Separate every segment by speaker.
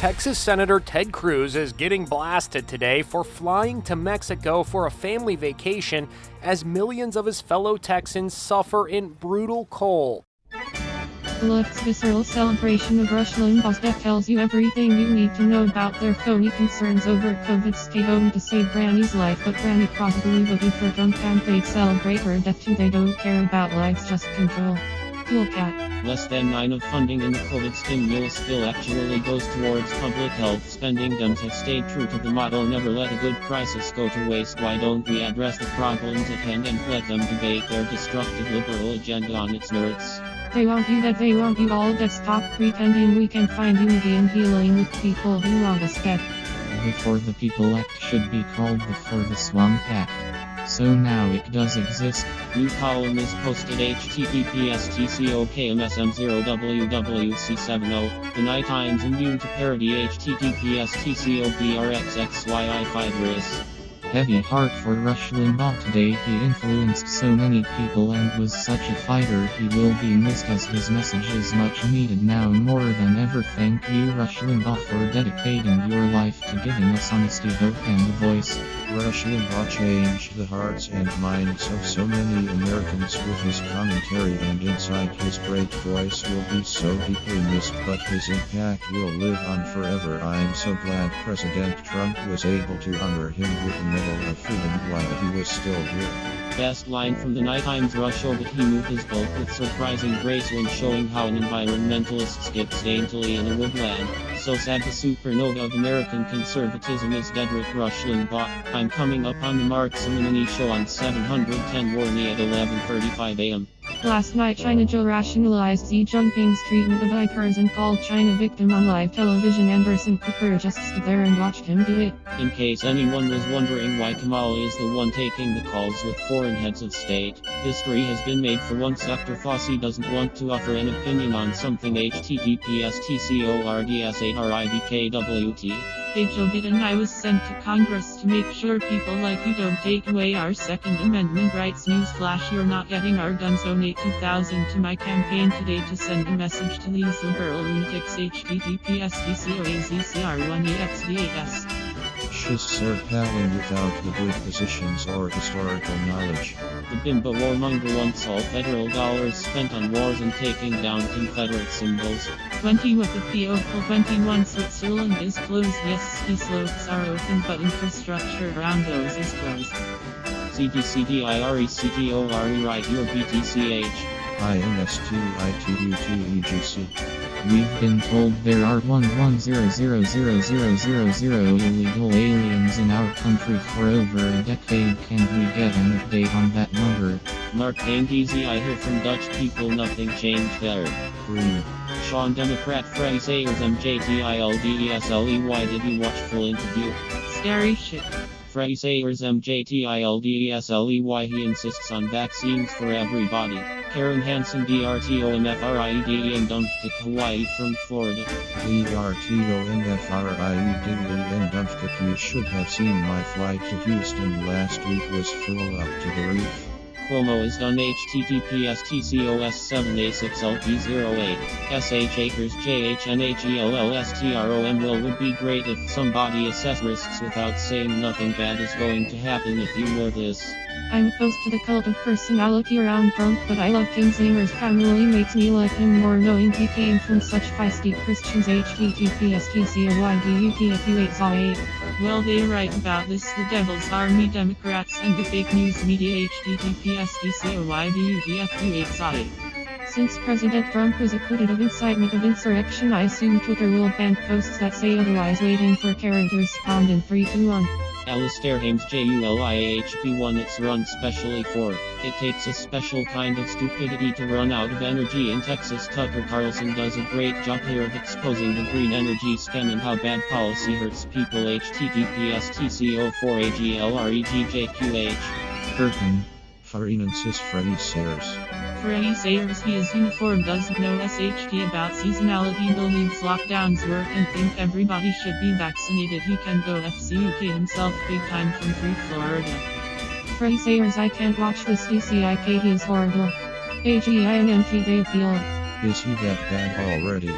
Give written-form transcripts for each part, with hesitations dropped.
Speaker 1: Texas Senator Ted Cruz is getting blasted today for flying to Mexico for a family vacation as millions of his fellow Texans suffer in brutal cold.
Speaker 2: The left's visceral celebration of Rush Limbaugh's death tells you everything you need to know about their phony concerns over COVID. Stay home to save Granny's life, but Granny probably voted for Trump and they'd celebrate her death too. They don't care about lives, just control. Cool cat.
Speaker 3: Less than 9 of funding in the COVID stimulus bill actually goes towards public health spending. Dems have stayed true to the motto, never let a good crisis go to waste. Why don't we address the problems at hand and let them debate their destructive liberal agenda on its merits?
Speaker 2: They want you dead, they want you all dead. Stop pretending we can find unity and healing with people who want us dead.
Speaker 4: The For the People Act should be called the For the Swamp Act. So now it does exist.
Speaker 3: New column is posted https://tcokmsm0wwc70. The Night Times immune to parody https://tcokbrxxyi5ris.
Speaker 4: Heavy heart for Rush Limbaugh today. He influenced so many people and was such a fighter. He will be missed as his message is much needed now more than ever. Thank you, Rush Limbaugh, for dedicating your life to giving us honesty, hope, and a voice.
Speaker 5: Rush Limbaugh changed the hearts and minds of so many Americans with his commentary, and inside his great voice will be so deeply missed, but his impact will live on forever. I'm so glad President Trump was able to honor him with the Medal of Freedom while he was still here.
Speaker 3: Best line from the Night Times: Rush but he moved his boat with surprising grace when showing how an environmentalist skips daintily in a woodland. So sad the supernova of American conservatism is dead. Rush Limbaugh. I'm coming up on the Mark Simonini show on 710 Warney at 11:35 a.m.
Speaker 2: Last night China Joe rationalized Xi Jinping's treatment of Uyghurs and called China victim on live television. Anderson Cooper just stood there and watched him do it.
Speaker 3: In case anyone was wondering why Kamala is the one taking the calls with foreign heads of state, history has been made for once after Fossey doesn't want to offer an opinion on something. https://tcordsadribkwt.
Speaker 6: Hey Joe Biden, I was sent to Congress to make sure people like you don't take away our Second Amendment rights. Newsflash, you're not getting our guns. Donate $2,000 to my campaign today to send a message to these liberal lunatics. https://tcordsadribkwt.
Speaker 5: She's Sir Palin without the good positions or historical knowledge.
Speaker 3: The bimbo warmonger wants all federal dollars spent on wars and taking down Confederate symbols.
Speaker 6: 20 with the PO. 21 Switzerland is closed. Yes, ski slopes are open, but infrastructure around those is closed.
Speaker 3: CDCDIRECTORE right your BTCH.
Speaker 5: INSTITUTEGC.
Speaker 4: We've been told there are 110,000,000 illegal aliens in our country for over a decade. Can we get an update on that number?
Speaker 3: Mark Easy, I hear from Dutch people nothing changed there.
Speaker 5: Green.
Speaker 3: Sean Democrat Freddie Sayers MJTILDESLEY. Did you watch full interview?
Speaker 6: Scary shit.
Speaker 3: Freddie Sayers MJTILDESLEY. He insists on vaccines for everybody. Karen Hansen DRTOMFRIEDE and Dumpkick Hawaii from Florida.
Speaker 5: DRTOMFRIEDE and Dumpkick. You should have seen my flight to Houston last week was full up to the roof.
Speaker 3: Cuomo is done. https://TCOS7A6LP08. SH Akers JHNHELLSTROM. Well, would be great if somebody assessed risks without saying nothing bad is going to happen if you were this.
Speaker 2: I'm opposed to the cult of personality around Trump, but I love Kinzinger's family. Makes me like him more knowing he came from such feisty Christians. https://TCOYDUTFU8ZA8.
Speaker 6: Well, they write about this, the Devil's Army, Democrats, and the fake news media. https://TCOYDUTFU8ZA8.
Speaker 2: Since President Trump was acquitted of incitement of insurrection, I assume Twitter will ban posts that say otherwise. Waiting for Karen to respond in 3, 2, 1.
Speaker 3: Alistair Hames JULIAHB1. It's run specially for. It takes a special kind of stupidity to run out of energy in Texas. Tucker Carlson does a great job here of exposing the green energy scam and how bad policy hurts people. https://TCO4AGLREGJQH.
Speaker 5: Curtain. Farinensis Freddie Sayers.
Speaker 6: Freddie Sayers, he is uniform, doesn't know SHT about seasonality, believes lockdowns work and think everybody should be vaccinated. He can go FCUK himself big time from Free Florida.
Speaker 2: Freddie Sayers, I can't watch this DCIK, he is horrible. AGINNT they appeal.
Speaker 5: Is he that bad already?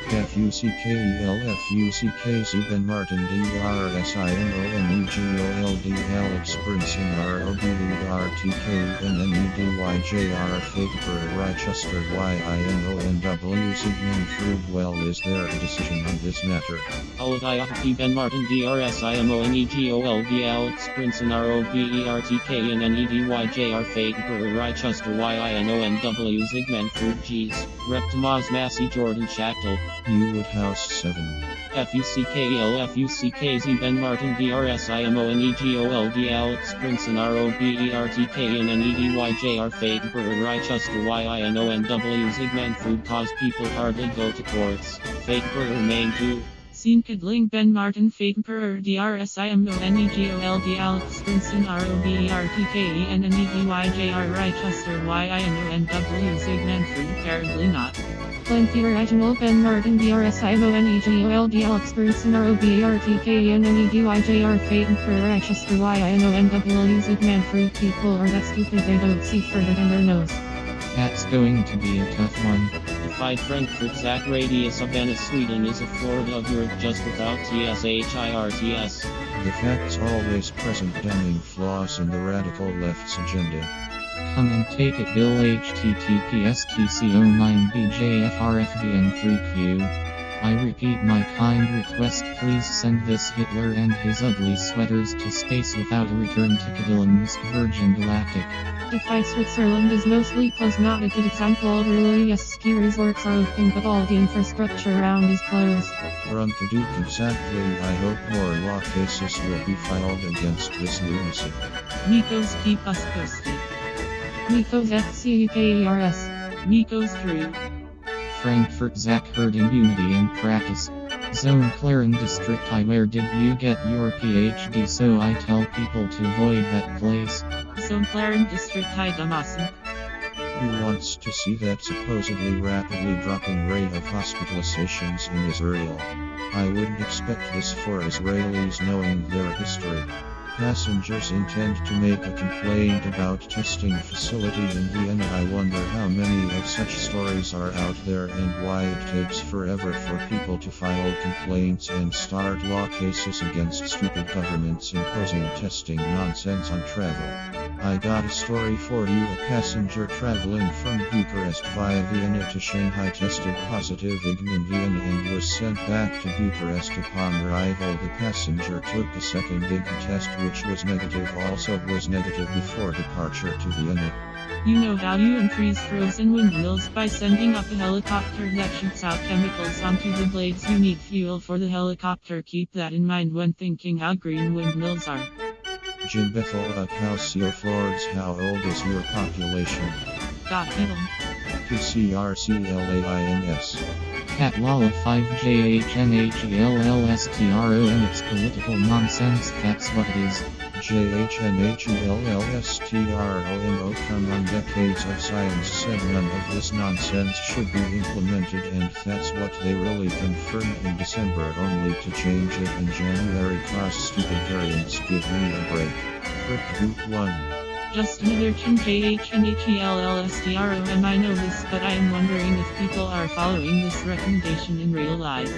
Speaker 5: FUCKELFUCKZ Ben Martin DRSIMONEGOLD Alex Brinson ROBLERTKNNEDYJR Fateper Rochester YINONW Sigmund Fruitwell. Is there a decision on this matter?
Speaker 3: LilithAssyria Ben Martin DRSIMONEGOLD Alex Brinson ROBLERTKNNEDYJR Fateper Rochester YINONW Sigmund Fruit G's Reptimaz Massey Jordan Shackle
Speaker 5: You Woodhouse 7.
Speaker 3: FUCKELFUCKZ Ben Martin DRSIMONEGOLD Alex Brinson ROBLERTKNNEDYJR Fateper Rochester YINONW Zigman Food cause people hardly go to courts. Fateper remain 2.
Speaker 6: SenTedCruz Ben Martin Fateper DRSIMONEGOLD Alex Brinson ROBLERTKNNEDYJR Rochester YINONW Zigman Food apparently not.
Speaker 2: Plenty original Ben Martin DRSIMONEGOLD Alex Brinson ROBLERTKNNEDYJR Faten for Rochester YINONW Zigman Fruit. People are that stupid they don't see further than their nose.
Speaker 4: That's going to be a tough one.
Speaker 3: The 5 Frankfurt Zach radius of Venice, Sweden is a Florida of Europe just without TSHIRTS.
Speaker 5: The facts always present damning flaws in the radical left's agenda.
Speaker 4: Come and take it Bill HTTPS TCO9BJFRFVN3Q. I repeat my kind request, please send this Hitler and his ugly sweaters to space without a return to Cadillac Virgin Galactic.
Speaker 2: Defy Switzerland is mostly closed, not a good example. Really, ski resorts are open, but all the infrastructure around is closed.
Speaker 5: From Caduc exactly, I hope more law cases will be filed against this lunacy.
Speaker 6: Nikos keep us posted.
Speaker 2: Nikos FCUKERS.
Speaker 6: Nikos Drew.
Speaker 4: Frankfurt Zach herd immunity in practice. Zone Claren District I. Where did you get your PhD? So I tell people to avoid that place.
Speaker 6: Zone Claren District I. Damasen.
Speaker 5: Who wants to see that supposedly rapidly dropping rate of hospitalizations in Israel? I wouldn't expect this for Israelis knowing their history. Passengers intend to make a complaint about testing facility in Vienna. I wonder how many of such stories are out there and why it takes forever for people to file complaints and start law cases against stupid governments imposing testing nonsense on travel. I got a story for you. A passenger traveling from Bucharest via Vienna to Shanghai tested positive in Vienna and was sent back to Bucharest upon arrival. The passenger took a second test which was negative, also was negative before departure to Vienna.
Speaker 6: You know how you unfreeze frozen windmills by sending up a helicopter that shoots out chemicals onto the blades. You need fuel for the helicopter. Keep that in mind when thinking how green windmills are.
Speaker 5: Jim Bethel of Calcio Flords, how old is your population?
Speaker 6: Got middle.
Speaker 5: PCRCLAINS.
Speaker 4: Cat Lala 5JHNHELLSTRON. It's political nonsense, that's what it is.
Speaker 5: JHNHELLSTROMO. Come on, decades of science said none of this nonsense should be implemented, and that's what they really confirmed in December, only to change it in January. Cause stupid variants. Give me a break. Frick Group 1.
Speaker 6: Just another JHNHELLSTROM. I know this, but I am wondering if people are following this recommendation in real life.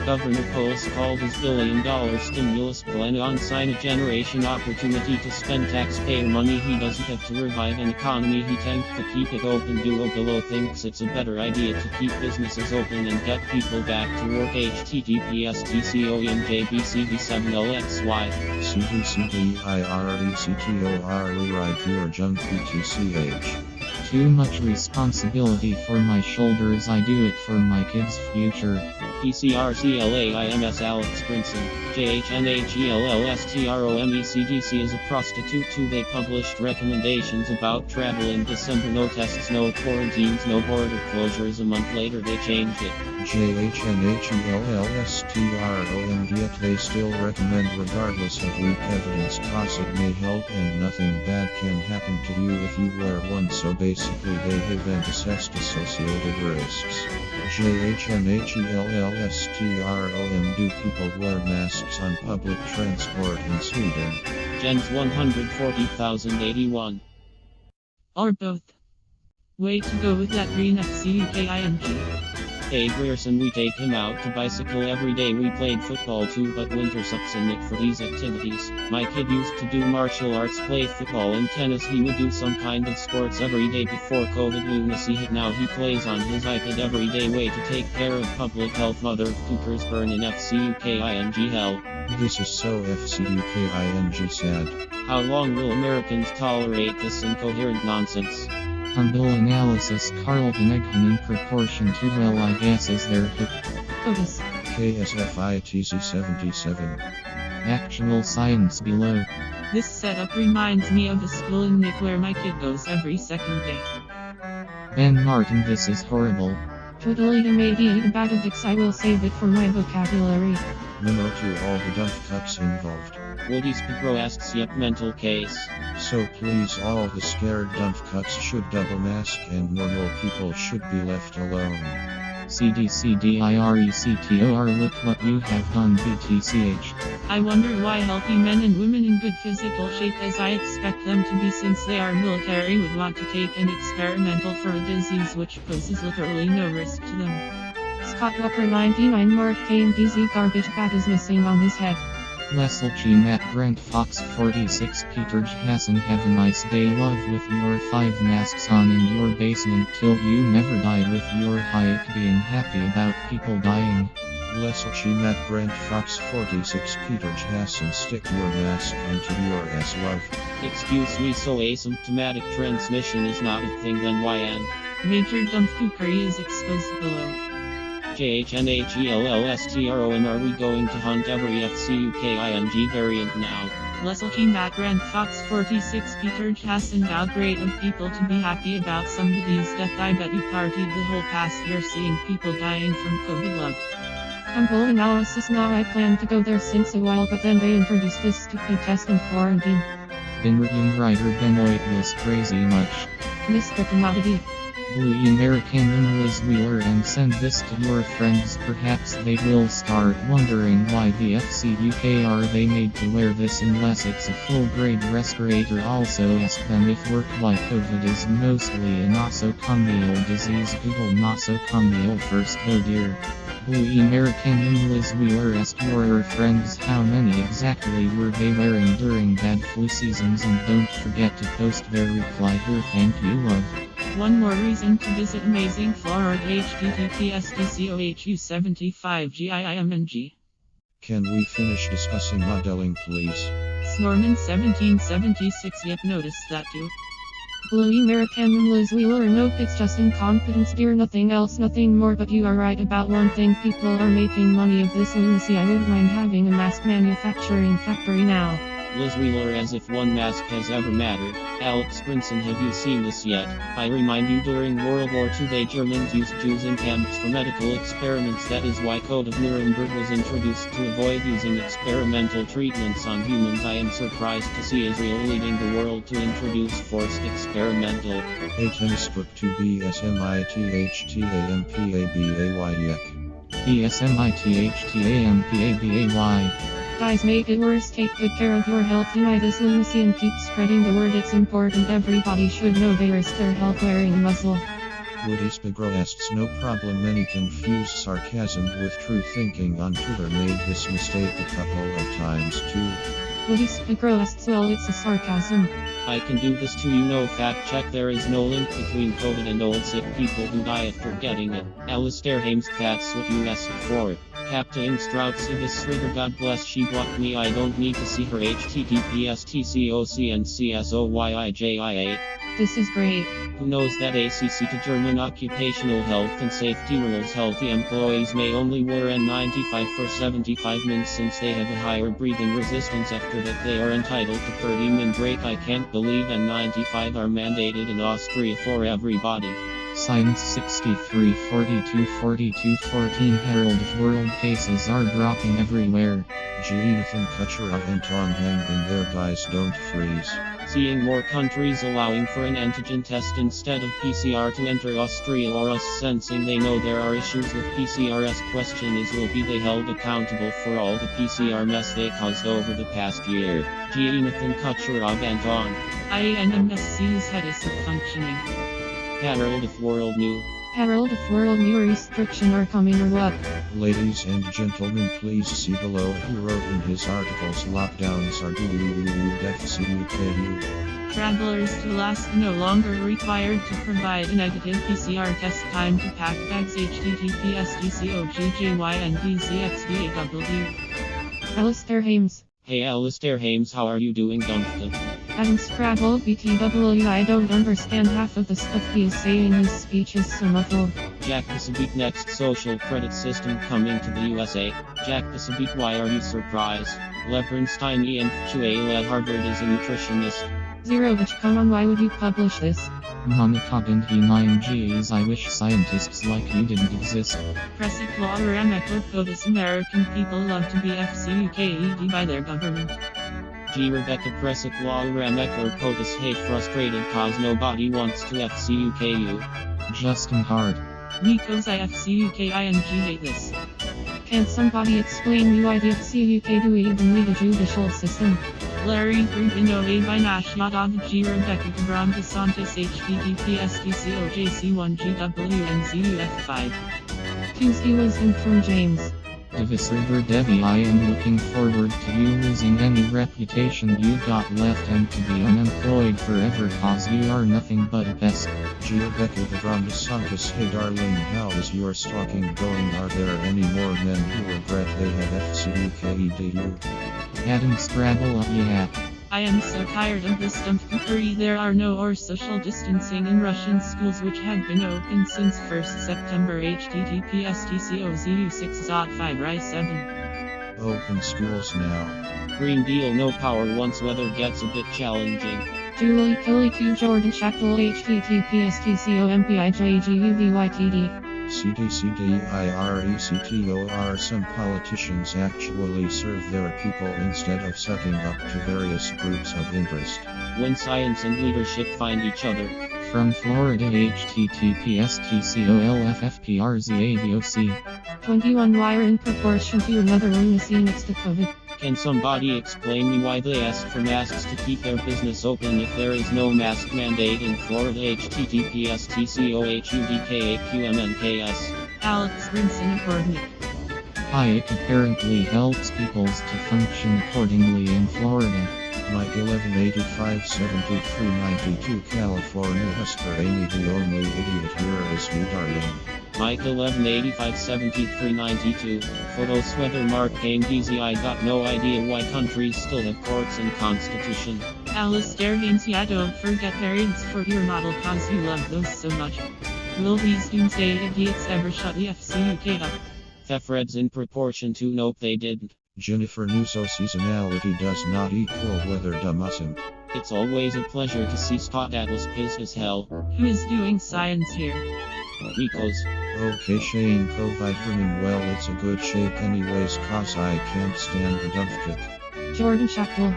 Speaker 3: Governor Polis called his $1 billion stimulus plan on sign a generation opportunity to spend taxpayer money. He doesn't have to revive an economy, he tanked to keep it open. Duo Below thinks it's a better idea to keep businesses open and get people back to work. HTTPS TCOMJBCB7LXY.
Speaker 5: CBCBIRECTOR rewrite your junk PTCH.
Speaker 4: Too much responsibility for my shoulders. I do it for my kids' future.
Speaker 3: PCRCLAIMS Alex Brinson. JHNHELLSTROMECDC is a prostitute too. They published recommendations about travel in December. No tests, no quarantines, no border closures. A month later they changed it.
Speaker 5: JHNHELLSTROM. Yet they still recommend regardless of weak evidence, cause it may help and nothing bad can happen to you if you wear one. So basically they have assessed associated risks. JHNHELLSTROM. Do people wear masks on public transport in Sweden?
Speaker 3: Gens 140,081.
Speaker 6: Or both. Way to go with that green FCUKING.
Speaker 3: Hey Grierson, we take him out to bicycle every day. We played football too, but winter sucks in it for these activities. My kid used to do martial arts, play football and tennis. He would do some kind of sports every day before COVID lunacy hit. Now he plays on his iPad every day. Way to take care of public health. Mother of cookers burn in FCUKING hell.
Speaker 5: This is so FCUKING sad.
Speaker 3: How long will Americans tolerate this incoherent nonsense?
Speaker 4: Humble analysis Carlton Eggham in proportion to well I guess is their hook.
Speaker 2: Otis.
Speaker 5: KSFITZ 77.
Speaker 4: Actual science below.
Speaker 6: This setup reminds me of a school in Nick where my kid goes every second day.
Speaker 4: Ben Martin, this is horrible.
Speaker 2: Totally maybe a bag of dicks. I will save it for my vocabulary.
Speaker 5: Memo to all the dump cups involved.
Speaker 3: Woody Spigro asks, yep, mental case.
Speaker 5: So please, all the scared dump cuts should double mask and normal people should be left alone.
Speaker 4: CDCDIRECTOR, look what you have done, BTCH.
Speaker 6: I wonder why healthy men and women in good physical shape, as I expect them to be since they are military, would want to take an experimental for a disease which poses literally no risk to them.
Speaker 2: Scott Walker 99 Mark Kane BZ garbage bag is missing on his head.
Speaker 4: Leslie G. Matt Brent Fox 46 Peter J. Hassan, have a nice day. Love with your 5 masks on in your basement till you never die with your hike being happy about people dying.
Speaker 5: Leslie G. Matt Brent Fox 46 Peter J. Hassan, stick your mask into your ass, love.
Speaker 3: Excuse me, so asymptomatic transmission is not a thing then YN?
Speaker 6: Major dump cookery is exposed below.
Speaker 3: JHNHELLSTRON, are we going to hunt every FCUKING variant now?
Speaker 6: Leslie G. Matt Brent Fox 46 Peter J. Hassan, how great of people to be happy about somebody's death. I bet you partied the whole past year seeing people dying from COVID love.
Speaker 2: Humble analysis. Now I planned to go there since a while, but then they introduced this stupid test and quarantine.
Speaker 4: Binrian writer Benoit was crazy much.
Speaker 2: Mr. Commodity.
Speaker 4: Blue American and Liz Wheeler, and send this to your friends. Perhaps they will start wondering why the FCUK are they made to wear this unless it's a full-grade respirator. Also ask them if work like COVID is mostly a nosocomial disease. Google nosocomial first, oh dear. Blue American and Liz Wheeler, ask your friends how many exactly were they wearing during bad flu seasons, and don't forget to post their reply here. Thank you, love.
Speaker 6: One more reason to visit Amazing Florida, https://DCOHU75GIIMNG.
Speaker 5: Can we finish discussing modeling, please?
Speaker 6: Snorman 1776, yep, noticed that too.
Speaker 2: Blue American and Liz Wheeler, nope, it's just incompetence, dear, nothing else, nothing more. But you are right about one thing, people are making money of this lunacy. I wouldn't mind having a mask manufacturing factory now.
Speaker 3: Liz Wheeler, as if one mask has ever mattered. Alex Brinson, have you seen this yet? I remind you, during World War II the Germans used Jews in camps for medical experiments. That is why Code of Nuremberg was introduced, to avoid using experimental treatments on humans. I am surprised to see Israel leading the world to introduce forced experimental.
Speaker 5: A tennis book to BSMITHTAMPABAY.
Speaker 4: BSMITHTAMPABAY.
Speaker 2: Guys, make it worse, take good care of your health, deny this lunacy and keep spreading the word. It's important, everybody should know they risk their health wearing a muzzle.
Speaker 5: Woody Spigro asks, no problem. Many confuse sarcasm with true thinking on Twitter. Made this mistake a couple of times too.
Speaker 2: Woody Spigro asks, well, it's a sarcasm.
Speaker 3: I can do this too, you know. Fact check, there is no link between COVID and old sick people who die after getting it. Alistair Hames, that's what you asked for. Captain Strouts, this Ritter, God bless, she blocked me. I don't need to see her. https://tcocncsoyijia.
Speaker 2: This is great.
Speaker 3: Who knows that ACC to German Occupational Health and Safety rules healthy employees may only wear N95 for 75 minutes since they have a higher breathing resistance. After that they are entitled to 30-minute break. I can't believe N95 are mandated in Austria for everybody.
Speaker 4: Science 63 42 42 14 Herald of World cases are dropping everywhere.
Speaker 5: Jonathan Kucherov and Tom hang in there, guys, don't freeze.
Speaker 3: Seeing more countries allowing for an antigen test instead of PCR to enter Austria, or us sensing they know there are issues with PCR's question is, will be they held accountable for all the PCR mess they caused over the past year. Jonathan Kucherov and on.
Speaker 6: INMSC's head is functioning.
Speaker 3: Herald of World New.
Speaker 2: Herald of world new restriction are coming or what?
Speaker 5: Ladies and gentlemen, please see below. He wrote in his articles lockdowns are FCUKU.
Speaker 6: Travelers to Alaska no longer required to provide a negative PCR test. Time to pack bags. https://DCOGJYNDZXVAW.
Speaker 2: Alistair Hames.
Speaker 3: Hey Alistair Hames, how are you doing, Dumpton?
Speaker 2: Adam Scrabble BTW. I don't understand half of the stuff he is saying. His speech is so muffled.
Speaker 3: Jack Pacific next social credit system coming to the USA. Jack Pacific, why are you surprised? Leopardstein ENQA Harvard is a nutritionist.
Speaker 2: Zero bitch, come on, why would you publish this?
Speaker 4: Monicog he 9Gs. I wish scientists like you didn't exist.
Speaker 6: Pressic law Ramekler POTUS. American people love to be FCUKED by their government.
Speaker 3: G. Rebecca Pressic law Ramekler POTUS. Hate frustrated cause nobody wants to FCUKU.
Speaker 4: Justin Hard.
Speaker 6: Nico's IFCUKING hate this.
Speaker 2: Can somebody explain me why the FCUK do even need a judicial system?
Speaker 6: Larry Rubin by Nash Yadog G. Rebecca Cabron DeSantis https://DC0JC1GWNZUF5.
Speaker 2: Tuesday wisdom from James.
Speaker 4: Davis River Debbie, I am looking forward to you losing any reputation you got left and to be unemployed forever cause you are nothing but a pest.
Speaker 5: G. Rebecca Devon DeSantis. Hey darling, how is your stalking going? Are there any more men who regret they have FCUKEDU?
Speaker 4: Adam Scrabble, yeah.
Speaker 6: I am so tired of this dumb fuckery. There are no or social distancing in Russian schools which have been open since 1st September. https://TCOZU6.5
Speaker 5: Open schools now.
Speaker 3: Green Deal no power once weather gets a bit challenging.
Speaker 2: Julie Kelly to Jordan Shackle https://TCOMPIJGUVYTD.
Speaker 5: CDCDIRECTOR. Some politicians actually serve their people instead of sucking up to various groups of interest.
Speaker 3: When science and leadership find each other.
Speaker 4: From Florida https://TCOLFFPRZAVOC.
Speaker 2: 21 wire in proportion to another lunacy next to COVID.
Speaker 3: Can somebody explain me why they ask for masks to keep their business open if there is no mask mandate in Florida? https://TCOHUDKAQMNKS.
Speaker 6: Alex Brinson Coordinate.
Speaker 4: Hayek apparently helps peoples to function accordingly in Florida.
Speaker 5: Mike 11857392 California Husker Amy. The only idiot here is you darling.
Speaker 3: Mike 11857392. Photo sweater Mark Kane DZ. I got no idea why countries still have courts and constitution.
Speaker 6: Alistair Hames. Yeah, don't forget variants for your model cause you love those so much. Will these doomsday idiots ever shut the FCUK up?
Speaker 3: Thefreds in proportion to nope they didn't.
Speaker 5: Jennifer Newso. Seasonality does not equal weather dumbasm.
Speaker 3: It's always a pleasure to see ScottAdamsSays as hell.
Speaker 6: Who is doing science here?
Speaker 3: Rico's.
Speaker 5: Okay Shane, co-vitamin, well it's a good shape anyways cause I can't stand the dump kick.
Speaker 2: Jordan Shackle.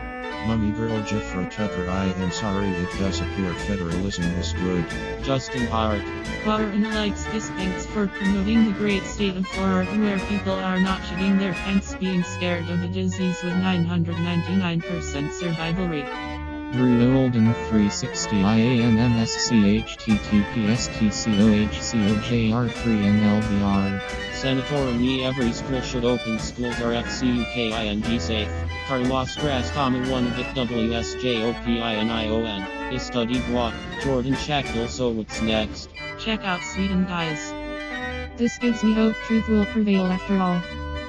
Speaker 5: Mummy girl Jeffra Tucker. I am sorry, it does appear federalism is good.
Speaker 3: Justin Hart.
Speaker 6: Warren likes this. Thanks for promoting the great state of Florida where people are not shitting their pants being scared of the disease with 999% survival rate.
Speaker 4: Drew Olden 360 IANMSC https://TCOHCOJR3NLBR.
Speaker 3: Senator me. Every school should open. Schools are FCUKING safe. Carlos Grastama 1 of it WSJOPINION. Is studied what? Jordan Shackle. So what's next?
Speaker 6: Check out Sweden, guys.
Speaker 2: This gives me hope truth will prevail after all.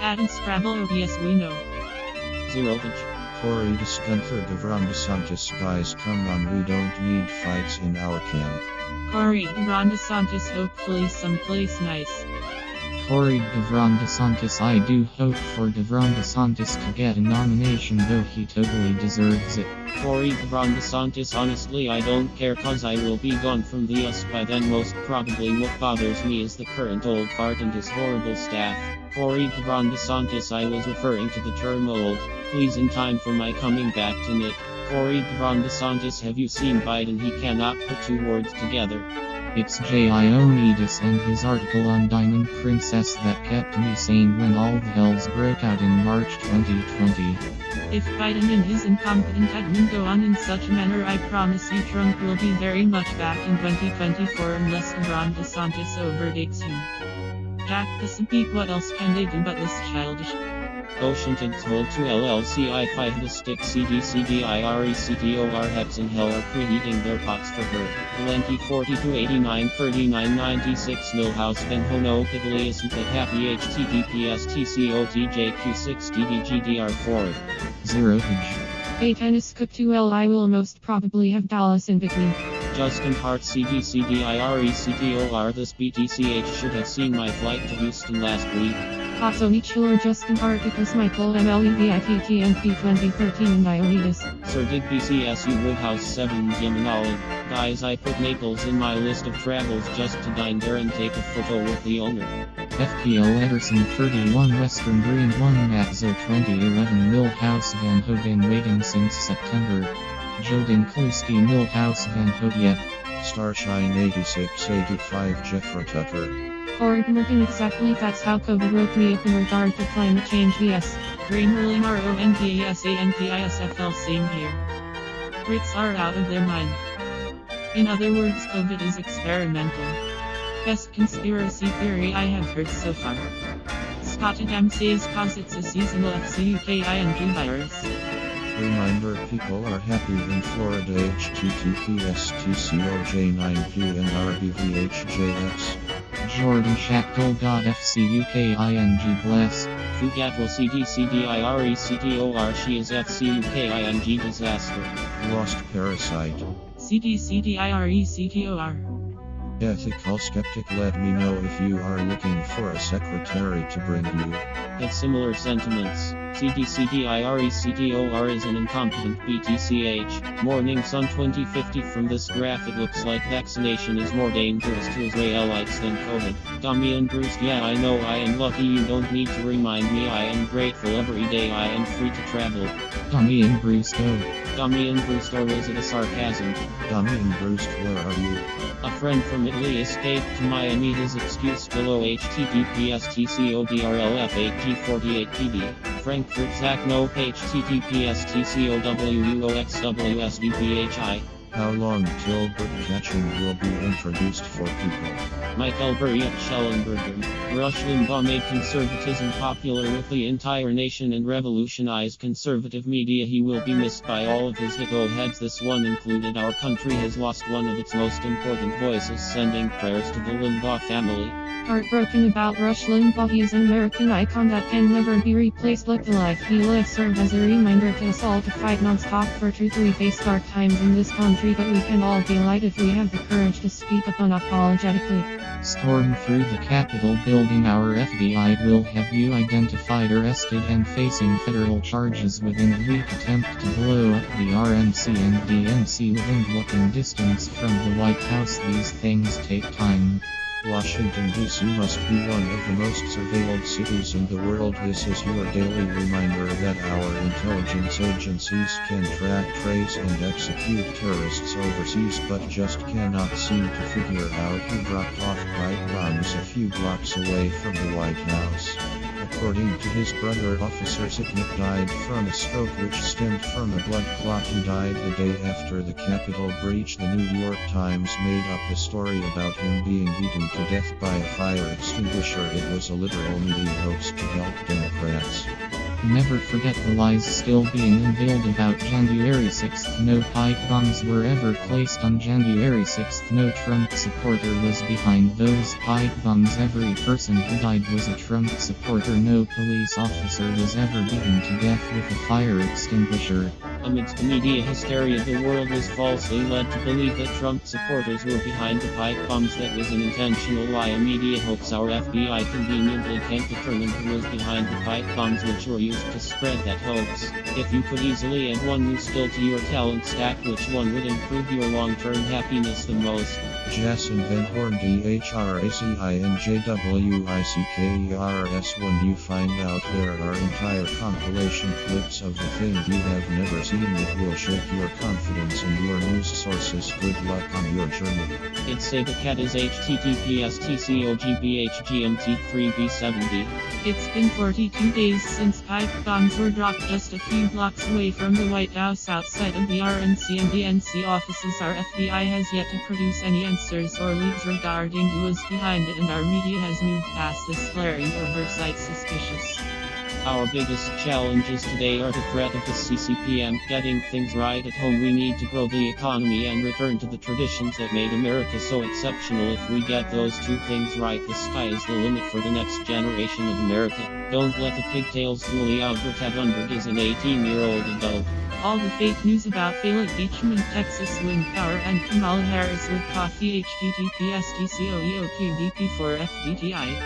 Speaker 6: Adam Scrabble. Oh yes, we know.
Speaker 3: Zero pitch.
Speaker 5: Corey DeStunford Devon DeSantis. Guys come on, we don't need fights in our camp.
Speaker 6: Corey Devon DeSantis. Hopefully someplace nice.
Speaker 4: Corey Devon DeSantis. I do hope for Devon DeSantis to get a nomination, though he totally deserves it.
Speaker 3: Corey Devon DeSantis. Honestly I don't care cause I will be gone from the US by then most probably. What bothers me is the current old fart and his horrible staff. Corey Devon DeSantis. I was referring to the term old. Please in time for my coming back to Nick. Corey Devon DeSantis. Have you seen Biden? He cannot put two words together.
Speaker 4: It's Ioannidis and his article on Diamond Princess that kept me sane when all the hells broke out in March 2020.
Speaker 6: If Biden and his incompetent admin go on in such a manner, I promise you Trump will be very much back in 2024 unless Ron DeSantis overtakes him. Jack the Speak, what else can they do but this childish?
Speaker 3: Ocean told to LLCI 5 the stick CDCDIRECTOR heads in hell are preheating their pots for her. Valenti 42 89 39 96 Millhouse Ben Hono Piddly isn't that happy HTTPS TCOTJQ6 DDGDR4
Speaker 4: 0 H.
Speaker 2: A tennis cup 2L. I will most probably have Dallas in between.
Speaker 3: Justin Hart CDCDIRECTOR this BTCH should have seen my flight to Houston last week.
Speaker 2: Also Chiller Justin Articus Michael MLEVITTMP 2013 and Dionidas.
Speaker 3: Sir Dig BCSU Woodhouse 7 Yemenolid. Guys, I put Naples in my list of travels just to dine there and take a photo with the owner.
Speaker 4: FPL Ederson 31 Western Green 1 Matzo 2011 Millhouse Van Hoven waiting since September. Jodin Kluski Millhouse Van Hoven.
Speaker 5: Starshine 8685 Jeffrey Tucker.
Speaker 2: Ford Merkin exactly, that's how COVID woke me up in regard to climate change. Yes.
Speaker 6: Greenerling RONDASANTISFL same here. Brits are out of their mind. In other words, COVID is experimental. Best conspiracy theory I have heard so far. ScottAdamsSays cause it's a seasonal FCUKING virus.
Speaker 5: Reminder, people are happy in Florida. HTTPS TCOJ9P and RBVHJX.
Speaker 4: Jordan Shackle FCUKING bless.
Speaker 3: Fugatwa CDCDIRECTOR she is FCUKING disaster.
Speaker 5: Lost Parasite.
Speaker 6: CDCDIRECTOR.
Speaker 5: Ethical Skeptic, let me know if you are looking for a secretary to bring you.
Speaker 3: Get similar sentiments. CDCDIRECTOR is an incompetent BTCH. Morning Sun 2050 from this graph it looks like vaccination is more dangerous to Israelites than COVID. Damian Bruce, yeah I know I am lucky you don't need to remind me I am grateful every day I am free to travel.
Speaker 4: Damian Bruce go.
Speaker 3: Damian Bruce, or was it a sarcasm?
Speaker 5: Damian Bruce, where are you?
Speaker 3: A friend from Italy escaped to Miami. His excuse below HTTPS TCODRLF8G48PD. Frankfurt Zach no HTTPS TCOWUOXWSDPHI.
Speaker 5: How long till bird catching will be introduced for people?
Speaker 3: Mikepompeo Schellenberger. Rush Limbaugh made conservatism popular with the entire nation and revolutionized conservative media. He will be missed by all of his hippo heads, this one included. Our country has lost one of its most important voices, sending prayers to the Limbaugh family.
Speaker 2: Heartbroken about Rush Limbaugh. He is an American icon that can never be replaced. Let the life he lived serve as a reminder to us all to fight non-stop for truth. We face dark times in this country, but we can all be light if we have the courage to speak up unapologetically.
Speaker 4: Storm through the Capitol building. Our FBI will have you identified, arrested, and facing federal charges within a week. Attempt to blow up the RNC and DNC within looking distance from the White House. These things take time.
Speaker 5: Washington, D.C. must be one of the most surveilled cities in the world. This is your daily reminder that our intelligence agencies can track, trace, and execute terrorists overseas, but just cannot seem to figure out who dropped off pipe bombs a few blocks away from the White House. According to his brother, Officer Sitnik died from a stroke which stemmed from a blood clot. He died the day after the Capitol breach. The New York Times made up the story about him being beaten to death by a fire extinguisher. It was a liberal media hoax to help Democrats.
Speaker 4: Never forget the lies still being unveiled about January 6th. No pipe bombs were ever placed on January 6th. No Trump supporter was behind those pipe bombs. Every person who died was a Trump supporter. No police officer was ever beaten to death with a fire extinguisher.
Speaker 3: Amidst media hysteria, the world was falsely led to believe that Trump supporters were behind the pipe bombs. That was an intentional lie, a media hoax. Our FBI conveniently can't determine who was behind the pipe bombs which were used to spread that hoax. If you could easily add one new skill to your talent stack, which one would improve your long-term happiness the most?
Speaker 5: Jason Van Horn DHRACINJWICKERS. When you find out there are entire compilation clips of the thing you have never seen, it will shake your confidence in your news sources. Good luck on your journey.
Speaker 3: It's Sega Cat is HTTPS/TCOGBHGMT3B70.
Speaker 6: It's been 42 days since pipe bombs were dropped just a few blocks away from the White House outside of the RNC and DNC offices. Our FBI has yet to produce any answers or leads regarding who was behind it, and our media has moved past this flaring oversight suspicious.
Speaker 3: Our biggest challenges today are the threat of the CCP and getting things right at home. We need to grow the economy and return to the traditions that made America so exceptional. If we get those two things right, the sky is the limit for the next generation of America. Don't let the pigtails fool you. Albert Adunberg is an 18-year-old adult.
Speaker 6: All the fake news about failed impeachment, Texas wind power, and Kamala Harris with coffee. HTTPS/TCOEOQDP4FDTI.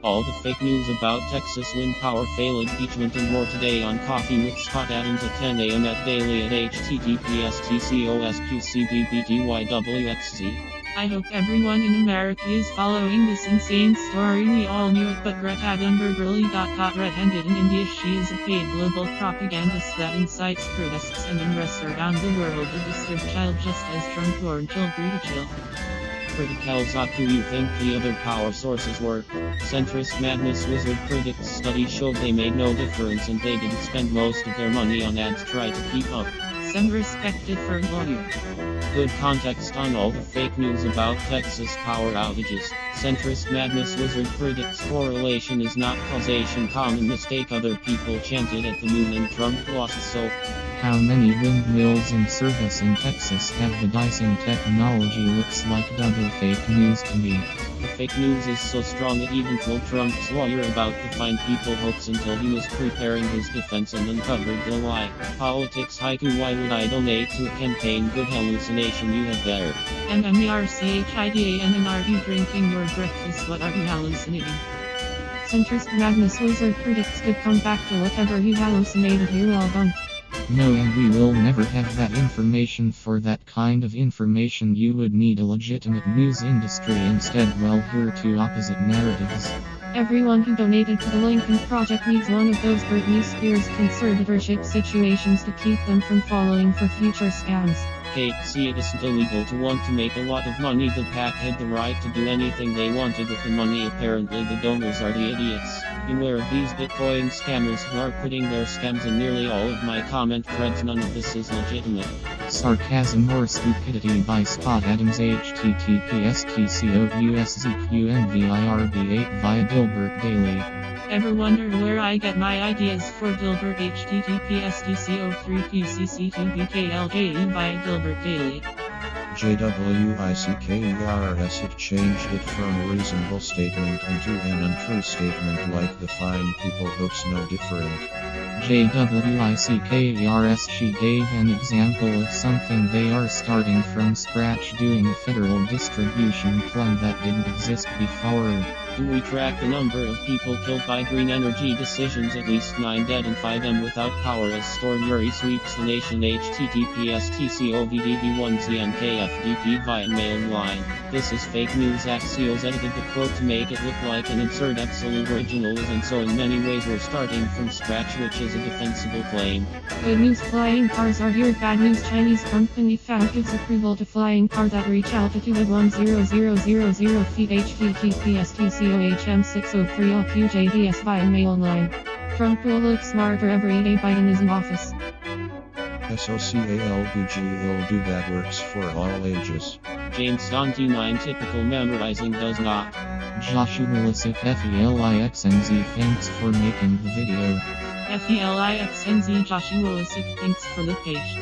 Speaker 3: All the fake news about Texas wind power, failed impeachment, and more today on Coffee with Scott Adams at 10 a.m. at daily at https://tcosqcbbtywxz.
Speaker 6: I hope everyone in America is following this insane story. We all knew it, but Greta Thunberg really got caught red-handed in India. She is a paid global propagandist that incites protests and unrest around the world. A disturbed child, just as Trump warned children to chill.
Speaker 3: Criticals, who you think the other power sources were? Centrist madness wizard critics study showed they made no difference, and they didn't spend most of their money on ads to try to keep up.
Speaker 6: Some respected for lawyer.
Speaker 3: Good context on all the fake news about Texas power outages. Centrist madness wizard critics correlation is not causation. Common mistake other people chanted at the moon and Trump lost. So
Speaker 4: How many windmills in service in Texas have the dicing technology? Looks like double fake news to me.
Speaker 3: the fake news is so strong it even told Trump's lawyer about the Find People hoax until he was preparing his defense and uncovered the lie. Politics haiku. Why would I donate to a campaign? Good hallucination you have there.
Speaker 6: MMERCHIDAN. Are you drinking your breakfast? What are you hallucinating?
Speaker 2: Centrist madness wizard predicts could come back to whatever you hallucinated. You're all done.
Speaker 4: No, and we will never have that information. For that kind of information you would need a legitimate news industry instead. Well, here are two opposite narratives.
Speaker 2: Everyone who donated to the Lincoln Project needs one of those Britney Spears conservatorship situations to keep them from falling for future scams.
Speaker 3: Kate, see, it isn't illegal to want to make a lot of money. The PAC had the right to do anything they wanted with the money. Apparently the donors are the idiots. Beware of these Bitcoin scammers who are putting their scams in nearly all of my comment threads. None of this is legitimate.
Speaker 4: Sarcasm or stupidity by Scott Adams. https://tcouszqnvirb8 via Dilbert Daily.
Speaker 6: Ever wonder where I get my ideas for Dilbert? https://dco3pcc2bklje via Dilbert Daily.
Speaker 5: JWICKERS. It changed it from a reasonable statement into an untrue statement, like the Fine People hoax. No different.
Speaker 4: JWICKERS. She gave an example of something they are starting from scratch, doing a federal distribution plan that didn't exist before.
Speaker 3: Do we track the number of people killed by green energy decisions? At least 9 dead and 5 without power as Storm Uri sweeps the nation. https://tcovdd1znkfdp via mail line. This is fake news. Axios edited the quote to make it look like an absurd absolute original is, and so in many ways we're starting from scratch, which is a defensible claim.
Speaker 2: Good news, flying cars are here. Bad news, Chinese company FAO gives approval to flying car that reach altitude at 10,000 feet. https://tcohm603lqjds via mail line. Trump will look smarter every day. Biden is in office.
Speaker 5: SOCALBG. It'll do that. Works for all ages.
Speaker 3: James 29. Typical memorizing does not.
Speaker 4: Joshua Lisip FELIXNZ. Thanks for making the video.
Speaker 6: FELIXNZ. Joshua Lisip. Thanks for the page.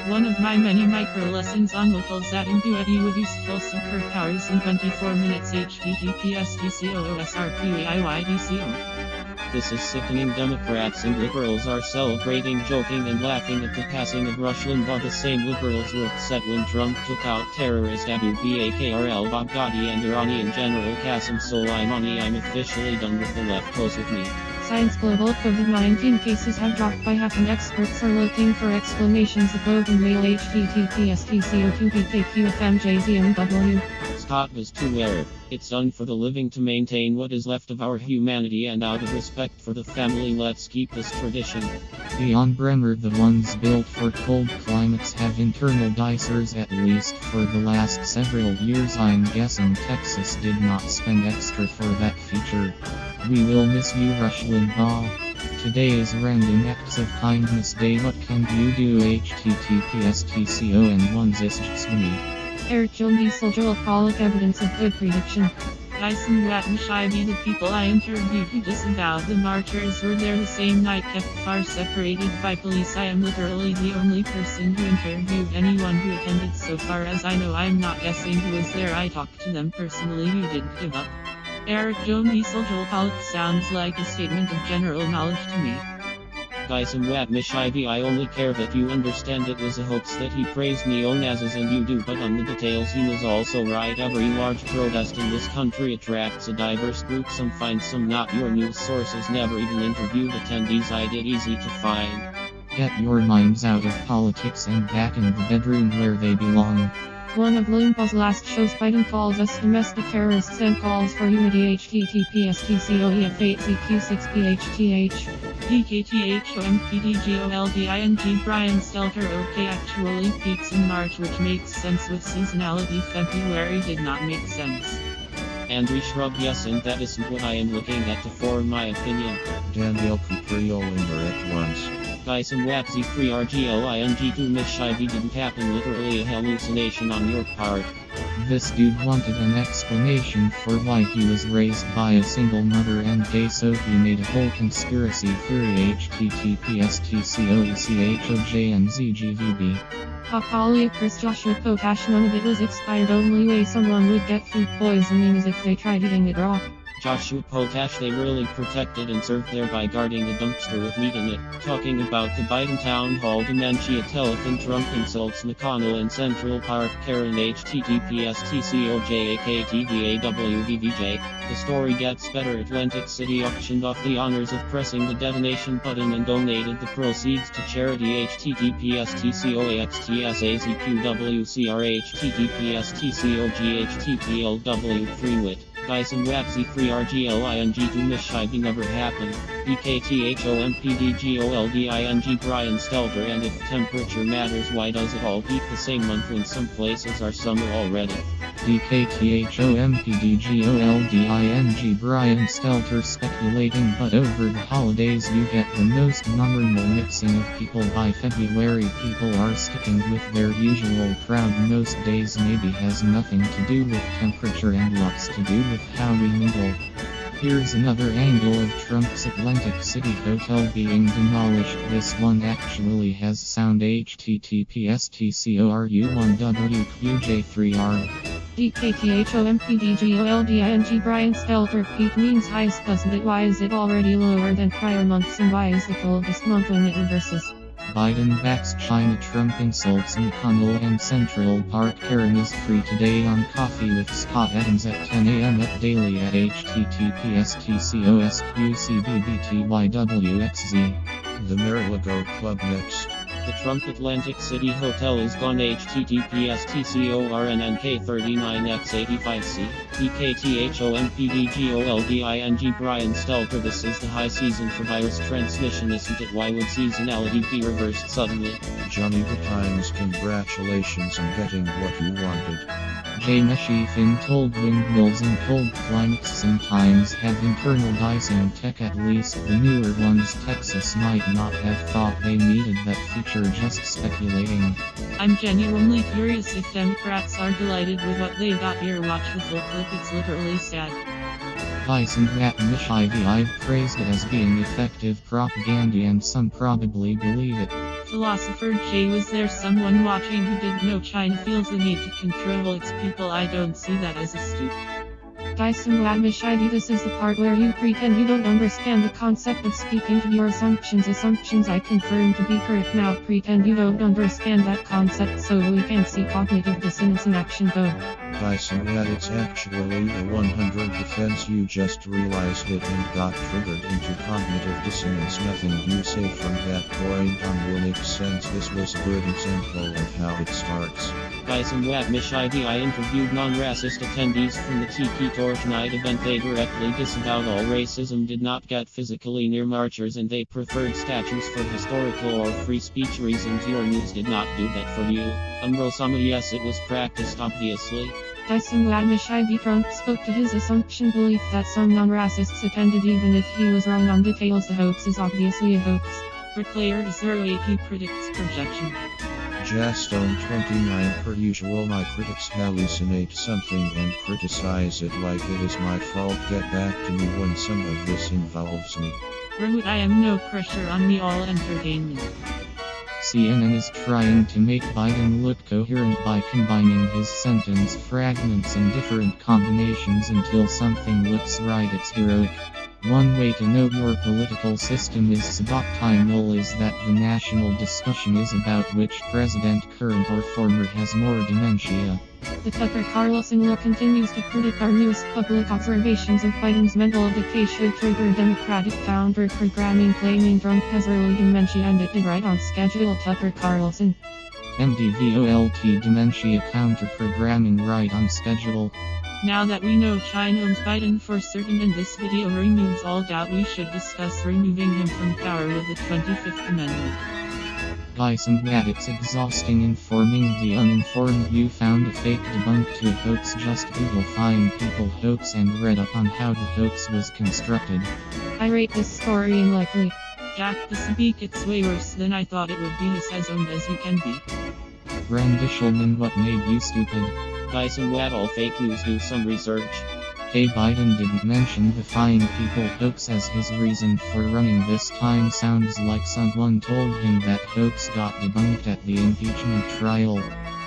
Speaker 6: One of my many micro lessons on locals that imbue you with useful superpowers in 24 minutes. https://tcoosrpaiydco.
Speaker 3: This is sickening. Democrats and liberals are celebrating, joking and laughing at the passing of Rush Limbaugh. The same liberals were upset when Trump took out terrorist Abu Bakr al-Baghdadi and Iranian General Qasem Soleimani. I'm officially done with the left. Pose with me.
Speaker 2: Science global COVID-19 cases have dropped by half and experts are looking for explanations of globe and mail https://tco2bkqfmjzmw.
Speaker 3: Scott was too rare. It's done for the living to maintain what is left of our humanity, and out of respect for the family, let's keep this tradition.
Speaker 4: Beyond Bremer, the ones built for cold climates have internal dicers at least for the last several years. I'm guessing Texas did not spend extra for that feature. We will miss you, Rush Limbaugh. Today is Random Acts of Kindness Day. What can you do? https://tcon1zisjsmi.
Speaker 2: Eric John Diesel Joel Pollock evidence of good prediction.
Speaker 6: Dyson Wattenscheibe, the people I interviewed who disavowed the marchers were there the same night, kept far separated by police. I am literally the only person who interviewed anyone who attended. So far as I know, I'm not guessing who was there. I talked to them personally. You didn't give up. Eric Joan Diesel Joel Pollock sounds like a statement of general knowledge to me.
Speaker 3: Dyson Wattenscheibe, I only care that you understand it was a hoax, that he praised neo-Nazis and you do, but on the details he was also right. Every large protest in this country attracts a diverse group, some fine, some not. Your news sources never even interviewed attendees. I did easy to find.
Speaker 4: Get your minds out of politics and back in the bedroom where they belong.
Speaker 2: One of Limbaugh's last shows, Biden calls us domestic terrorists and calls for unity. https://tcoef8cq6phth.
Speaker 6: DKTHOMPDGOLDING Brian Stelter. Okay, actually peaks in March, which makes sense with seasonality. February did not make sense.
Speaker 3: Andrew Shrub, yes, and that isn't what I am looking at to form my opinion.
Speaker 5: Daniel Cupriolinger at once.
Speaker 3: Dyson Watzi 3RGLING2 Miss Shivey didn't happen, literally a hallucination on your part.
Speaker 4: This dude wanted an explanation for why he was raised by a single mother and gay, so he made a whole conspiracy theory. https://tcoechojnzgvb.
Speaker 2: Papalia Chris Joshua Potash. None of it was expired. Only way someone would get food poisoning is if they tried eating it raw.
Speaker 3: Joshua Potash, they really protected and served there by guarding a dumpster with meat in it. Talking about the Biden town hall dementia telethon, Trump insults McConnell in Central Park, Karen https://tcojakttvawvvj. The story gets better. Atlantic City auctioned off the honors of pressing the detonation button and donated the proceeds to charity. https://tcoaxtsazqwcr https://tcoghtplw3wit. Dyson Waxy 3RGLING2 Miss Shivey never happened. DKTHOMPDGOLDING Brian Stelter. And if temperature matters, why does it all peak the same month when some places are summer already?
Speaker 4: DKTHOMPDGOLDING Brian Stelter speculating, but over the holidays you get the most normal mixing of people. By February people are sticking with their usual crowd. Most days maybe has nothing to do with temperature and lots to do with how we mingle. Here's another angle of Trump's Atlantic City Hotel being demolished. This one actually has sound. https://tcoru1wqj3r.
Speaker 2: DKTHOMPDGOLDING Brian Stelter. Peak means highest, doesn't it? Why is it already lower than prior months, and why is the coldest month when it reverses?
Speaker 4: Biden backs China. Trump insults McConnell and Central Park. Karen is free today on Coffee with Scott Adams at 10 a.m. at daily at https://tcosqcbbtywxz.
Speaker 5: The Mar-a-Lago Club next.
Speaker 3: The Trump Atlantic City Hotel is gone. https://tcornk39x85c. DKTHOMPDGOLDING Brian Stelter. This is the high season for virus transmission, isn't it? Why would seasonality be reversed suddenly?
Speaker 5: Johnny the Times, congratulations on getting what you wanted.
Speaker 4: Jay Meshifin told windmills in cold climates sometimes have internal dicing tech. At least the newer ones. Texas might not have thought they needed that feature. Just speculating.
Speaker 6: I'm genuinely curious if Democrats are delighted with what they got here. Watch the full clip, it's literally sad.
Speaker 4: Dyson Wattenscheibe, I've praised it as being effective propaganda, and some probably believe it.
Speaker 6: Philosopher Jay, was there someone watching who didn't know China feels the need to control its people? I don't see that as astute.
Speaker 2: Dyson Wattenscheibe, this is the part where you pretend you don't understand the concept of speaking to your assumptions. Assumptions I confirm to be correct. Now pretend you don't understand that concept so we can see cognitive dissonance in action. Go.
Speaker 5: It's actually a 100 defense. You just realized it and got triggered into cognitive dissonance. Nothing you say from that point on will make sense. This was a good example of how it starts.
Speaker 3: I interviewed non-racist attendees from the Tiki Torch Night event. They directly disavowed all racism, did not get physically near marchers, and they preferred statues for historical or free speech reasons. Your news did not do that for you. Umbrosama, yes, it was practiced, obviously.
Speaker 2: Trump spoke to his assumption belief that some non-racists attended even if he was wrong on details. The hoax is obviously a hoax.
Speaker 6: Bricklayer 08 predicts projection.
Speaker 5: Jastone 29 per usual. My critics hallucinate something and criticize it like it is my fault. Get back to me when some of this involves me.
Speaker 6: Remote, I am no pressure on me, all entertainment.
Speaker 4: CNN is trying to make Biden look coherent by combining his sentence fragments in different combinations until something looks right. It's heroic. One way to know your political system is suboptimal is that the national discussion is about which president, current or former, has more dementia.
Speaker 2: The Tucker Carlson law continues to predict our newest public observations of Biden's mental decay should trigger Democratic counter-programming claiming Trump has early dementia, and it did right on schedule. Tucker Carlson.
Speaker 4: MDVOLT dementia counter-programming right on schedule.
Speaker 6: Now that we know China owns Biden for certain and this video removes all doubt, we should discuss removing him from power with the 25th Amendment.
Speaker 4: It's exhausting informing the uninformed. You found a fake debunk to a hoax. Just Google find people hoax and read up on how the hoax was constructed.
Speaker 2: I rate this story unlikely.
Speaker 6: Jack, this week it's way worse than I thought it would be. As owned as you can be.
Speaker 4: Randy Shulman, what made you stupid?
Speaker 3: All fake news, do some research.
Speaker 4: Hey, Biden didn't mention the fine people hoax as his reason for running this time. Sounds like someone told him that hoax got debunked at the impeachment trial.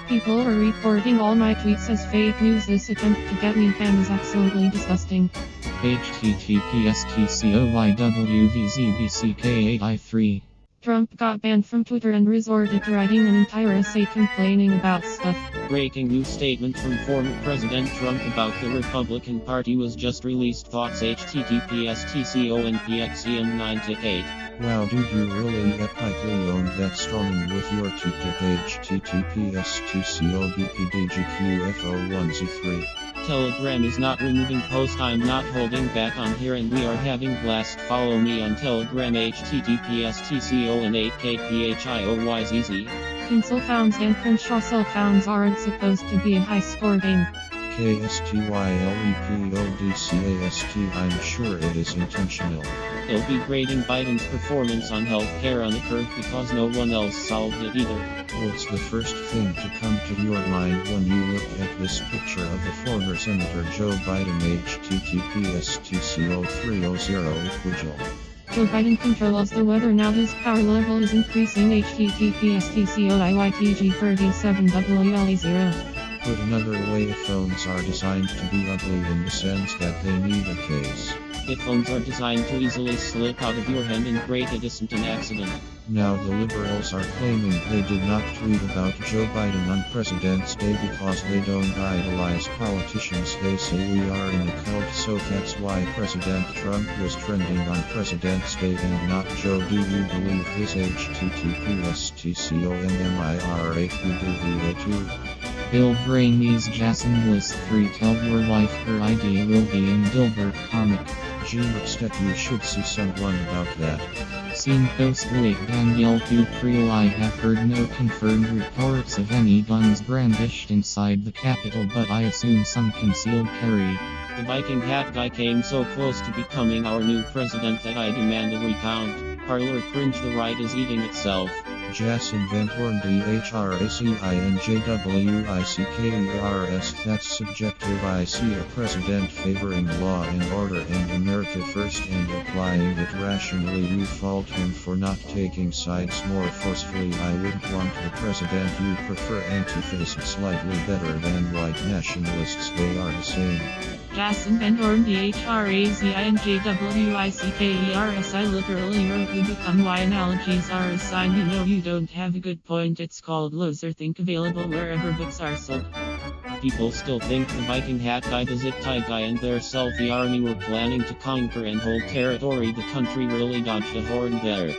Speaker 2: People are reporting all my tweets as fake news. This attempt to get me banned is absolutely disgusting.
Speaker 4: https://TCOYWVZBCK8I3.
Speaker 2: Trump got banned from Twitter and resorted to writing an entire essay complaining about stuff.
Speaker 3: Breaking news statement from former President Trump about the Republican Party was just released. Thoughts https://TCONPXEM9-8.
Speaker 5: Wow, dude, you really epically owned that storming with your TikTok https://TCOBPDGQF01Z3.
Speaker 3: Telegram is not removing post. I'm not holding back on here and we are having blast. Follow me on Telegram https://TCON8KPHIOYZZ.
Speaker 2: Tinsel founds and Crenshaw cell founds aren't supposed to be a high score game.
Speaker 5: KSTYLEPODCAST. I'm sure it is intentional.
Speaker 3: They'll be grading Biden's performance on healthcare on a curve because no one else solved it either.
Speaker 5: What's the first thing to come to your mind when you look at this picture of the former Senator Joe Biden? https://TCO300
Speaker 2: Joe Biden controls the weather now. His power level is increasing. https://TCOIYTG37WLE0.
Speaker 5: Put another way, phones are designed to be ugly in the sense that they need a case.
Speaker 3: Phones are designed to easily slip out of your hand and create a distant accident.
Speaker 5: Now the liberals are claiming they did not tweet about Joe Biden on President's Day because they don't idolize politicians. They say we are in a cult, so that's why President Trump was trending on President's Day and not Joe. Do you believe this? https://TCONMIRAQDVA2.
Speaker 4: Bill Brainey's Jason List 3. Tell your wife her ID will be in Dilbert comic.
Speaker 5: Gene-Step, you should see someone about that.
Speaker 4: Scene post late Danielle Dupree. I have heard no confirmed reports of any guns brandished inside the Capitol, but I assume some concealed carry.
Speaker 3: The Viking hat guy came so close to becoming our new president that I demand a recount. Parlor Cringe, the right is eating itself.
Speaker 5: Jason Van Horn DHRACINJWICKERS. That's subjective. I see a president favoring law and order and America first and applying it rationally. You fault him for not taking sides more forcefully. I wouldn't want the president you prefer anti-fascist slightly better than white nationalists. They are the same.
Speaker 6: Jason Van Horn DHRACINJWICKERS. I literally wrote the book on why analogies are assigned. You know you you don't have a good point. It's called Loser Think, available wherever books are sold.
Speaker 3: People still think the Viking hat guy, the zip tie guy, and their selfie army were planning to conquer and hold territory. The country really dodged a horn there.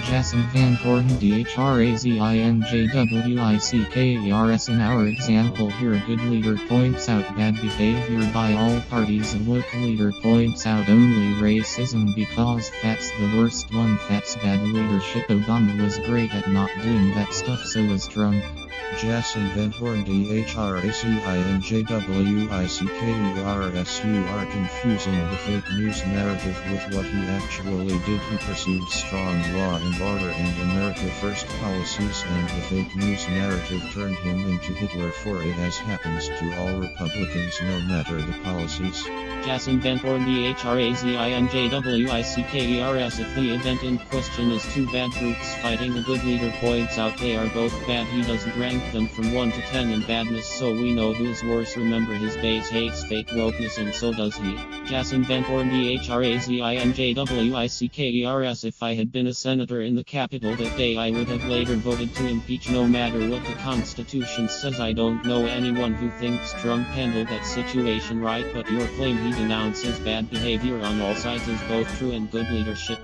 Speaker 4: Jason Van Horn DHRAZINJWICKERS. In our example here, a good leader points out bad behavior by all parties. A woke leader points out only racism because that's the worst one. That's bad leadership. Obama was great at not doing that stuff, so was Trump.
Speaker 5: Jason Van Horn DHRAZINJWICKERS. You are confusing the fake news narrative with what he actually did. He pursued strong law and order and America First policies, and the fake news narrative turned him into Hitler, for it as happens to all Republicans no matter the policies.
Speaker 3: Jason Van Horn DHRAZINJWICKERS. If the event in question is two bad groups fighting, a good leader points out they are both bad. He doesn't rank them from 1 to 10 in badness, so we know who's worse. Remember, his base hates fake wokeness, and so does he. Jason Van Horn DHRAZINJWICKERS. If I had been a senator in the Capitol that day, I would have later voted to impeach no matter what the Constitution says. I don't know anyone who thinks Trump handled that situation right, but your claim he denounces bad behavior on all sides is both true and good leadership.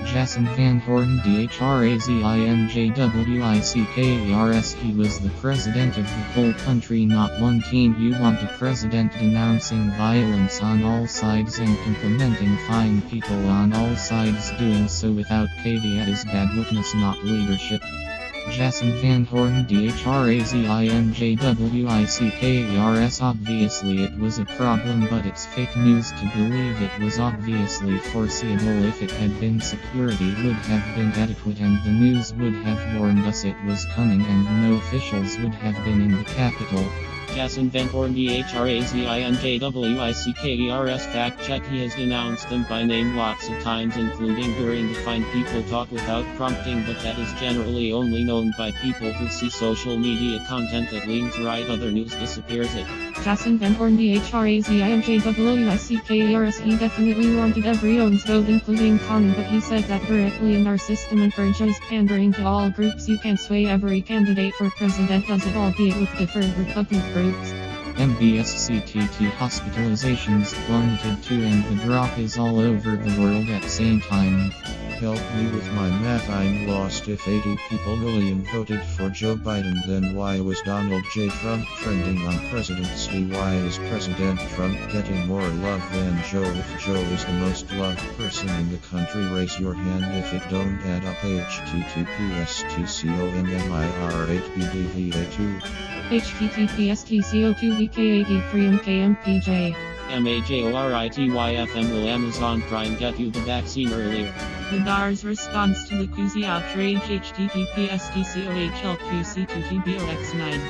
Speaker 4: Jason Van Horn DHRAZINJWICKERS. He was the president of the whole country, not one team. You want a president denouncing violence on all sides and implementing fine people on all sides. Doing so without caveat is bad witness, not leadership. Jason Van Horn DHRAZINJWICKERS. Obviously it was a problem, but it's fake news to believe it was obviously foreseeable. If it had been, security would have been adequate and the news would have warned us it was coming, and no officials would have been in the Capitol.
Speaker 3: Jason Van Horn DHRAZINJWICKERS. Fact check: he has denounced them by name lots of times, including during the Fine People talk without prompting, but that is generally only known by people who see social media content that leans right. Other news disappears it.
Speaker 2: Jason Van Horn DHRAZINJWICKERS. He definitely wanted everyone's vote, including Conan, but he said that directly in our system encourages pandering to all groups. You can sway every candidate for president, does it, albeit with different Republican groups.
Speaker 4: MBSCTT hospitalizations plummeted too, and the drop is all over the world at the same time.
Speaker 5: Help me with my math, I'm lost. If 80 million voted for Joe Biden, then why was Donald J. Trump trending on presidency? Why is President Trump getting more love than Joe? If Joe is the most loved person in the country, raise your hand if it don't add up. https://TCOMMIR8BDVA2
Speaker 2: https://TCO2VK83MKMPJ
Speaker 3: MAJORITYFM. Will Amazon Prime get you the vaccine earlier?
Speaker 6: The DAR's response to the Kuzi outrage. https://TCOHLQC2TBOX9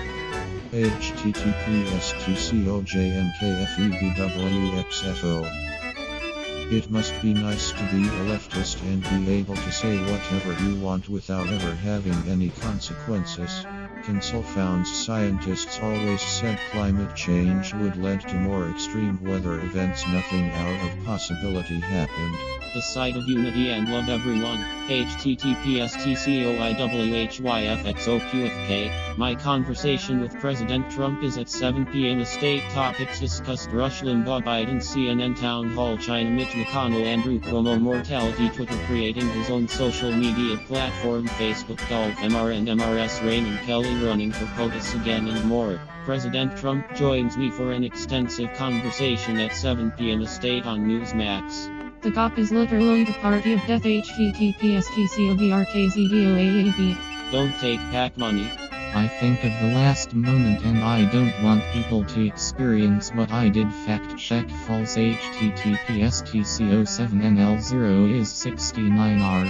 Speaker 5: https://TCOJNKFEBWXFO. It must be nice to be a leftist and be able to say whatever you want without ever having any consequences. Consulfound's scientists always said climate change would lead to more extreme weather events. Nothing out of possibility happened.
Speaker 3: The site of unity and love, everyone. https://TCOIWHYFXOQFK. My conversation with President Trump is at 7 p.m. Estate topics discussed: Rush Limbaugh, Biden, CNN Town Hall, China, Mitch McConnell, Andrew Cuomo, mortality, Twitter, creating his own social media platform, Facebook, golf, MR and MRS, Raymond Kelly running for POTUS again, and more. President Trump joins me for an extensive conversation at 7 p.m. Estate on Newsmax.
Speaker 2: The COP is literally the party of death. https://TCOVRKZDOAAB.
Speaker 3: Don't take PAC money.
Speaker 4: I think of the last moment and I don't want people to experience what I did. Fact check false. https://TCO7NL0 is 69R.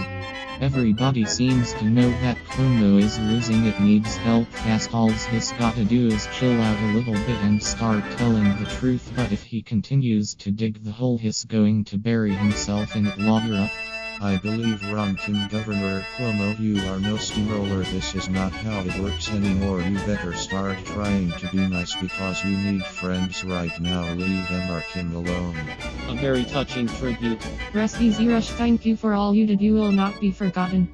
Speaker 4: Everybody seems to know that Cuomo is losing it, needs help fast. All he's gotta do is chill out a little bit and start telling the truth, but if he continues to dig the hole, he's going to bury himself in it. Lawyer up.
Speaker 5: I believe Ronkin Governor Cuomo, you are no steamroller. This is not how it works anymore. You better start trying to be nice because you need friends right now. Leave Markin alone.
Speaker 3: A very touching tribute.
Speaker 2: Rest easy, Rush. Thank you for all you did. You will not be forgotten.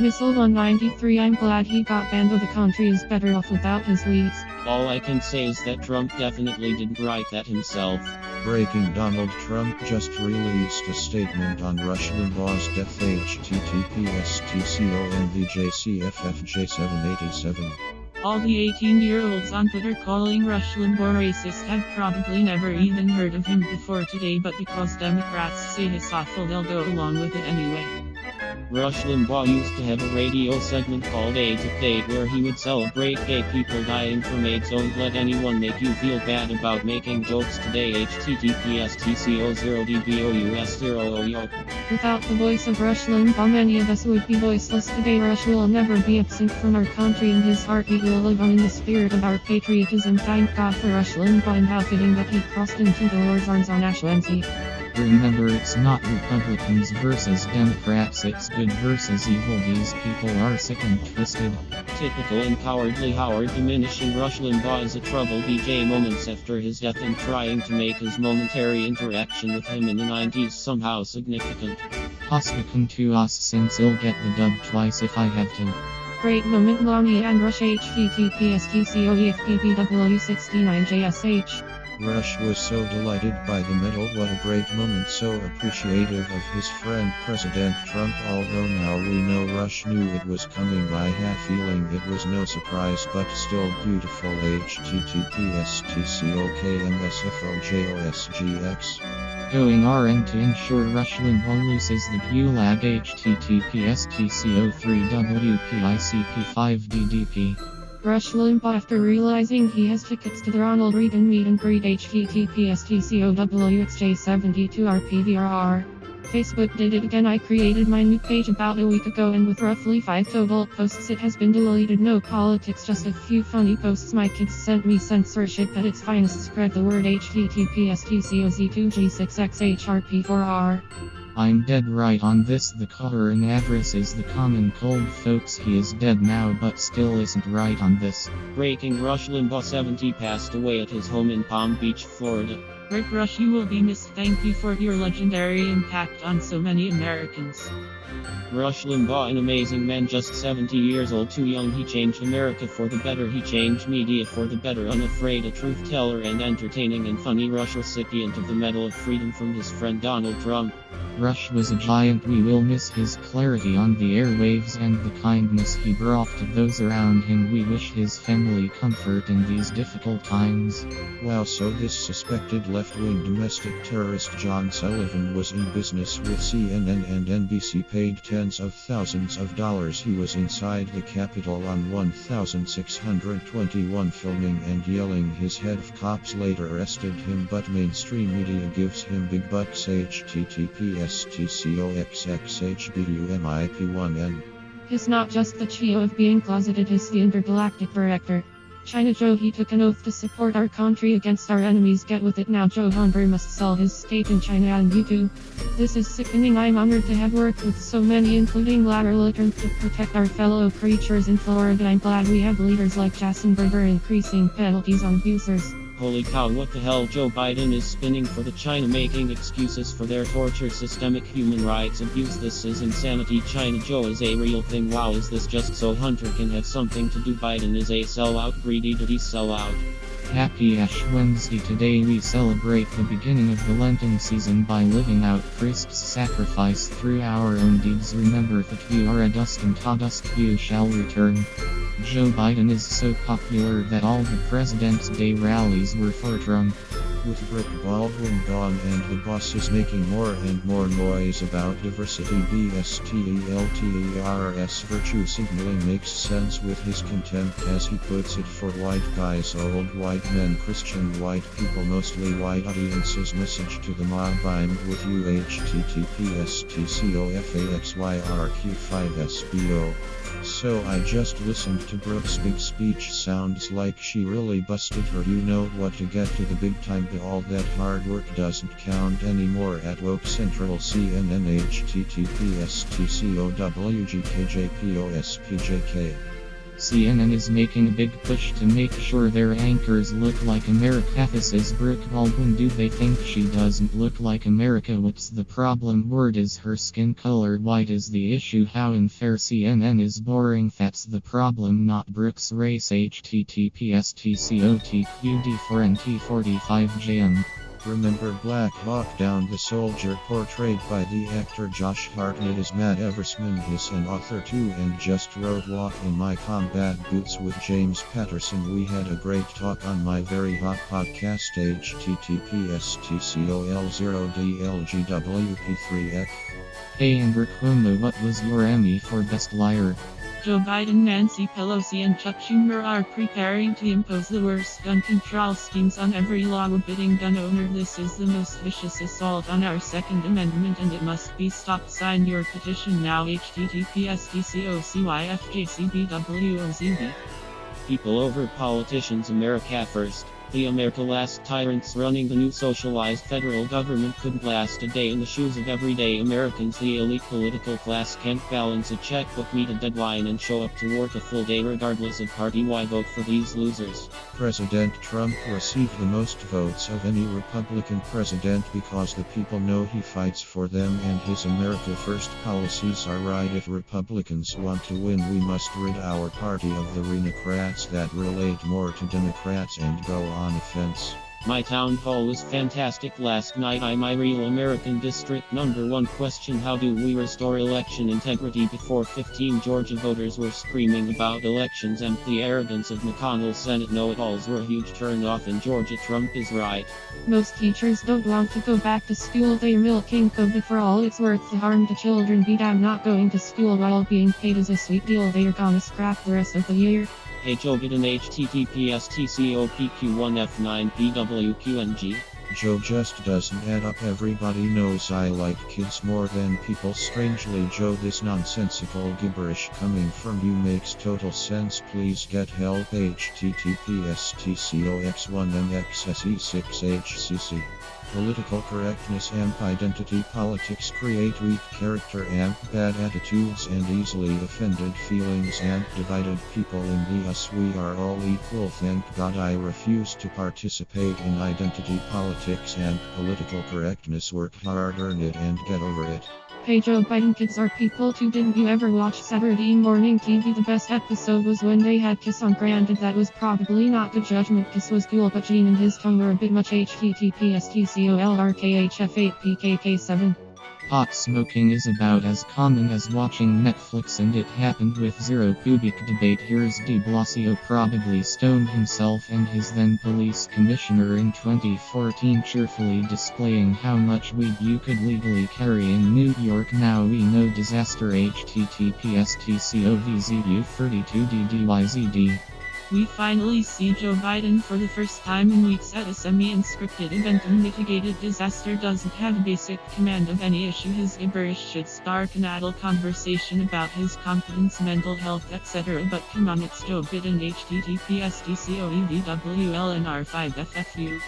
Speaker 2: Missile 193, I'm glad he got banned, though the country is better off without his leaks.
Speaker 3: All I can say is that Trump definitely didn't write that himself.
Speaker 5: Breaking: Donald Trump just released a statement on Rush Limbaugh's death. https://tconvjcffj787.
Speaker 6: All the 18-year-olds on Twitter calling Rush Limbaugh racist have probably never even heard of him before today, but because Democrats say he's awful, they'll go along with it anyway.
Speaker 3: Rush Limbaugh used to have a radio segment called AIDS Update where he would celebrate gay people dying from AIDS. Don't let anyone make you feel bad about making jokes today. https://tco0dbous0oyo.
Speaker 2: Without the voice of Rush Limbaugh, many of us would be voiceless today. Rush will never be absent from our country, and his heartbeat will live on in the spirit of our patriotism. Thank God for Rush Limbaugh, and how fitting that he crossed into the Lord's arms on Ash Wednesday.
Speaker 4: Remember, it's not Republicans versus Democrats, it's good versus evil. These people are sick and twisted.
Speaker 3: Typical and cowardly Howard diminishing Rush Limbaugh as a trouble DJ moments after his death and trying to make his momentary interaction with him in the 90s somehow significant.
Speaker 4: Spoken to us since I'll get the dub twice if I have to.
Speaker 2: Great moment, Lonnie and Rush. https://tcoefpbw69jsh.
Speaker 5: Rush was so delighted by the medal. What a great moment, so appreciative of his friend President Trump. Although now we know Rush knew it was coming, I have feeling it was no surprise, but still beautiful. https://tcokmsfojosgx.
Speaker 4: Going RN to ensure Rush Limbaugh loses the Gulag. https://tco3wpicp5ddp.
Speaker 2: Rush Limbaugh, after realizing he has tickets to the Ronald Reagan meet and greet. https://tcowxj72rpvrr. Facebook did it again. I created my new page about a week ago, and with roughly 5 total posts it has been deleted. No politics, just a few funny posts. My kids sent me censorship at its finest. Spread the word. https://tcoz2g6xhrp4r.
Speaker 4: I'm dead right on this. The current address is the common cold, folks. He is dead now, but still isn't right on this.
Speaker 3: Breaking: Rush Limbaugh 70 passed away at his home in Palm Beach, Florida.
Speaker 6: Rick Rush, you will be missed. Thank you for your legendary impact on so many Americans.
Speaker 3: Rush Limbaugh, an amazing man, just 70 years old, too young. He changed America for the better. He changed media for the better. Unafraid, a truth teller, and entertaining and funny. Rush, recipient of the Medal of Freedom from his friend Donald Trump.
Speaker 4: Rush was a giant. We will miss his clarity on the airwaves and the kindness he brought to those around him. We wish his family comfort in these difficult times.
Speaker 5: Wow, so this suspected left-wing domestic terrorist John Sullivan was in business with CNN and NBC, paid tens of thousands of dollars. He was inside the Capitol on 1621 filming and yelling his head. Cops later arrested him, but mainstream media gives him big bucks. https://tcoxxhbumip1n.
Speaker 2: He's not just the CEO of being closeted, he's the intergalactic director. China Joe, he took an oath to support our country against our enemies. Get with it now. Joe Hunter must sell his stake in China and you too. This is sickening. I'm honored to have worked with so many, including LilithAssyria, to protect our fellow creatures in Florida. I'm glad we have leaders like Jassenberger increasing penalties on abusers.
Speaker 3: Holy cow, what the hell? Joe Biden is spinning for the China, making excuses for their torture, systemic human rights abuse. This is insanity. China Joe is a real thing. Wow, is this just so Hunter can have something to do? Biden is a sellout. Greedy. Did he sell out?
Speaker 4: Happy Ash Wednesday. Today we celebrate the beginning of the Lenten season by living out Christ's sacrifice through our own deeds. Remember that you are a dust, and to dust you shall return. Joe Biden is so popular that all the President's Day rallies were for Trump.
Speaker 5: With Rick Baldwin gone and the bosses making more and more noise about diversity, BSTELTERS virtue signaling makes sense with his contempt, as he puts it, for white guys, old white men, Christian white people, mostly white audiences. Message to the mob: I'm with you. https://tcofaxyrq5sbo. So I just listened to Brooke's big speech. Sounds like she really busted her you know what to get to the big time. But all that hard work doesn't count anymore at Woke Central. CNN https://tcowgkjpospjk.
Speaker 4: CNN is making a big push to make sure their anchors look like America. Says Brooke Baldwin. Do they think she doesn't look like America? What's the problem? Word is her skin color. White is the issue. How unfair. CNN is boring. That's the problem, not Brooke's race. https://tcotqd4nt45jm.
Speaker 5: Remember Black Hawk Down, the soldier portrayed by the actor Josh Hartnett is Matt Eversman. He's an author too and just wrote Walk in My Combat Boots with James Patterson. We had a great talk on my very hot podcast. https://tcol0dlgwp3f.
Speaker 4: Hey Amber Cuomo, what was your Emmy for Best Liar?
Speaker 6: Joe Biden, Nancy Pelosi, and Chuck Schumer are preparing to impose the worst gun control schemes on every law-abiding gun owner. This is the most vicious assault on our Second Amendment and it must be stopped. Sign your petition now. https://tcocyfjcbwozb.
Speaker 3: People over politicians. America first. The America last. Tyrants running the new socialized federal government couldn't last a day in the shoes of everyday Americans. The elite political class can't balance a checkbook, meet a deadline, and show up to work a full day regardless of party. Why vote for these losers?
Speaker 5: President Trump received the most votes of any Republican president because the people know he fights for them and his America First policies are right. If Republicans want to win, we must rid our party of the Renocrats that relate more to Democrats and go on offense.
Speaker 3: My town hall was fantastic last night. I'm my Real American District Number 1 question: how do we restore election integrity? Before 15 Georgia voters were screaming about elections and the arrogance of McConnell's Senate know-it-alls were a huge turn-off in Georgia. Trump is right.
Speaker 2: Most teachers don't want to go back to school. They're milking COVID for all it's worth. The harm to children. Be damn, not going to school while being paid is a sweet deal. They're gonna scrap the rest of the year.
Speaker 3: Hey Joe Biden, https://tcopq1f9pwqng.
Speaker 5: Joe just doesn't add up. Everybody knows I like kids more than people. Strangely, Joe, this nonsensical gibberish coming from you makes total sense. Please get help. https://tcox1mxse6hcc. Political correctness and identity politics create weak character and bad attitudes and easily offended feelings and divided people in the us. We are all equal. Thank God I refuse to participate in identity politics and political correctness. Work hard, earn it, and get over it.
Speaker 2: Hey Joe Biden, kids are people too. Didn't you ever watch Saturday morning TV? The best episode was when they had Kiss on. Granted, that was probably not good judgment. Kiss was cool, but Gene and his tongue were a bit much. https://tcolrkhf8pkk7.
Speaker 4: Pot smoking is about as common as watching Netflix, and it happened with zero pubic debate. Here's de Blasio probably stoned himself and his then police commissioner in 2014, cheerfully displaying how much weed you could legally carry in New York. Now we know disaster. https://tcovzu32ddyzd.
Speaker 6: We finally see Joe Biden for the first time in weeks at a semi-unscripted event. Unmitigated disaster doesn't have basic command of any issue. His gibberish should spark an adult conversation about his competence, mental health, etc. But come on, it's Joe Biden. https://tcoevwlnr5ffu.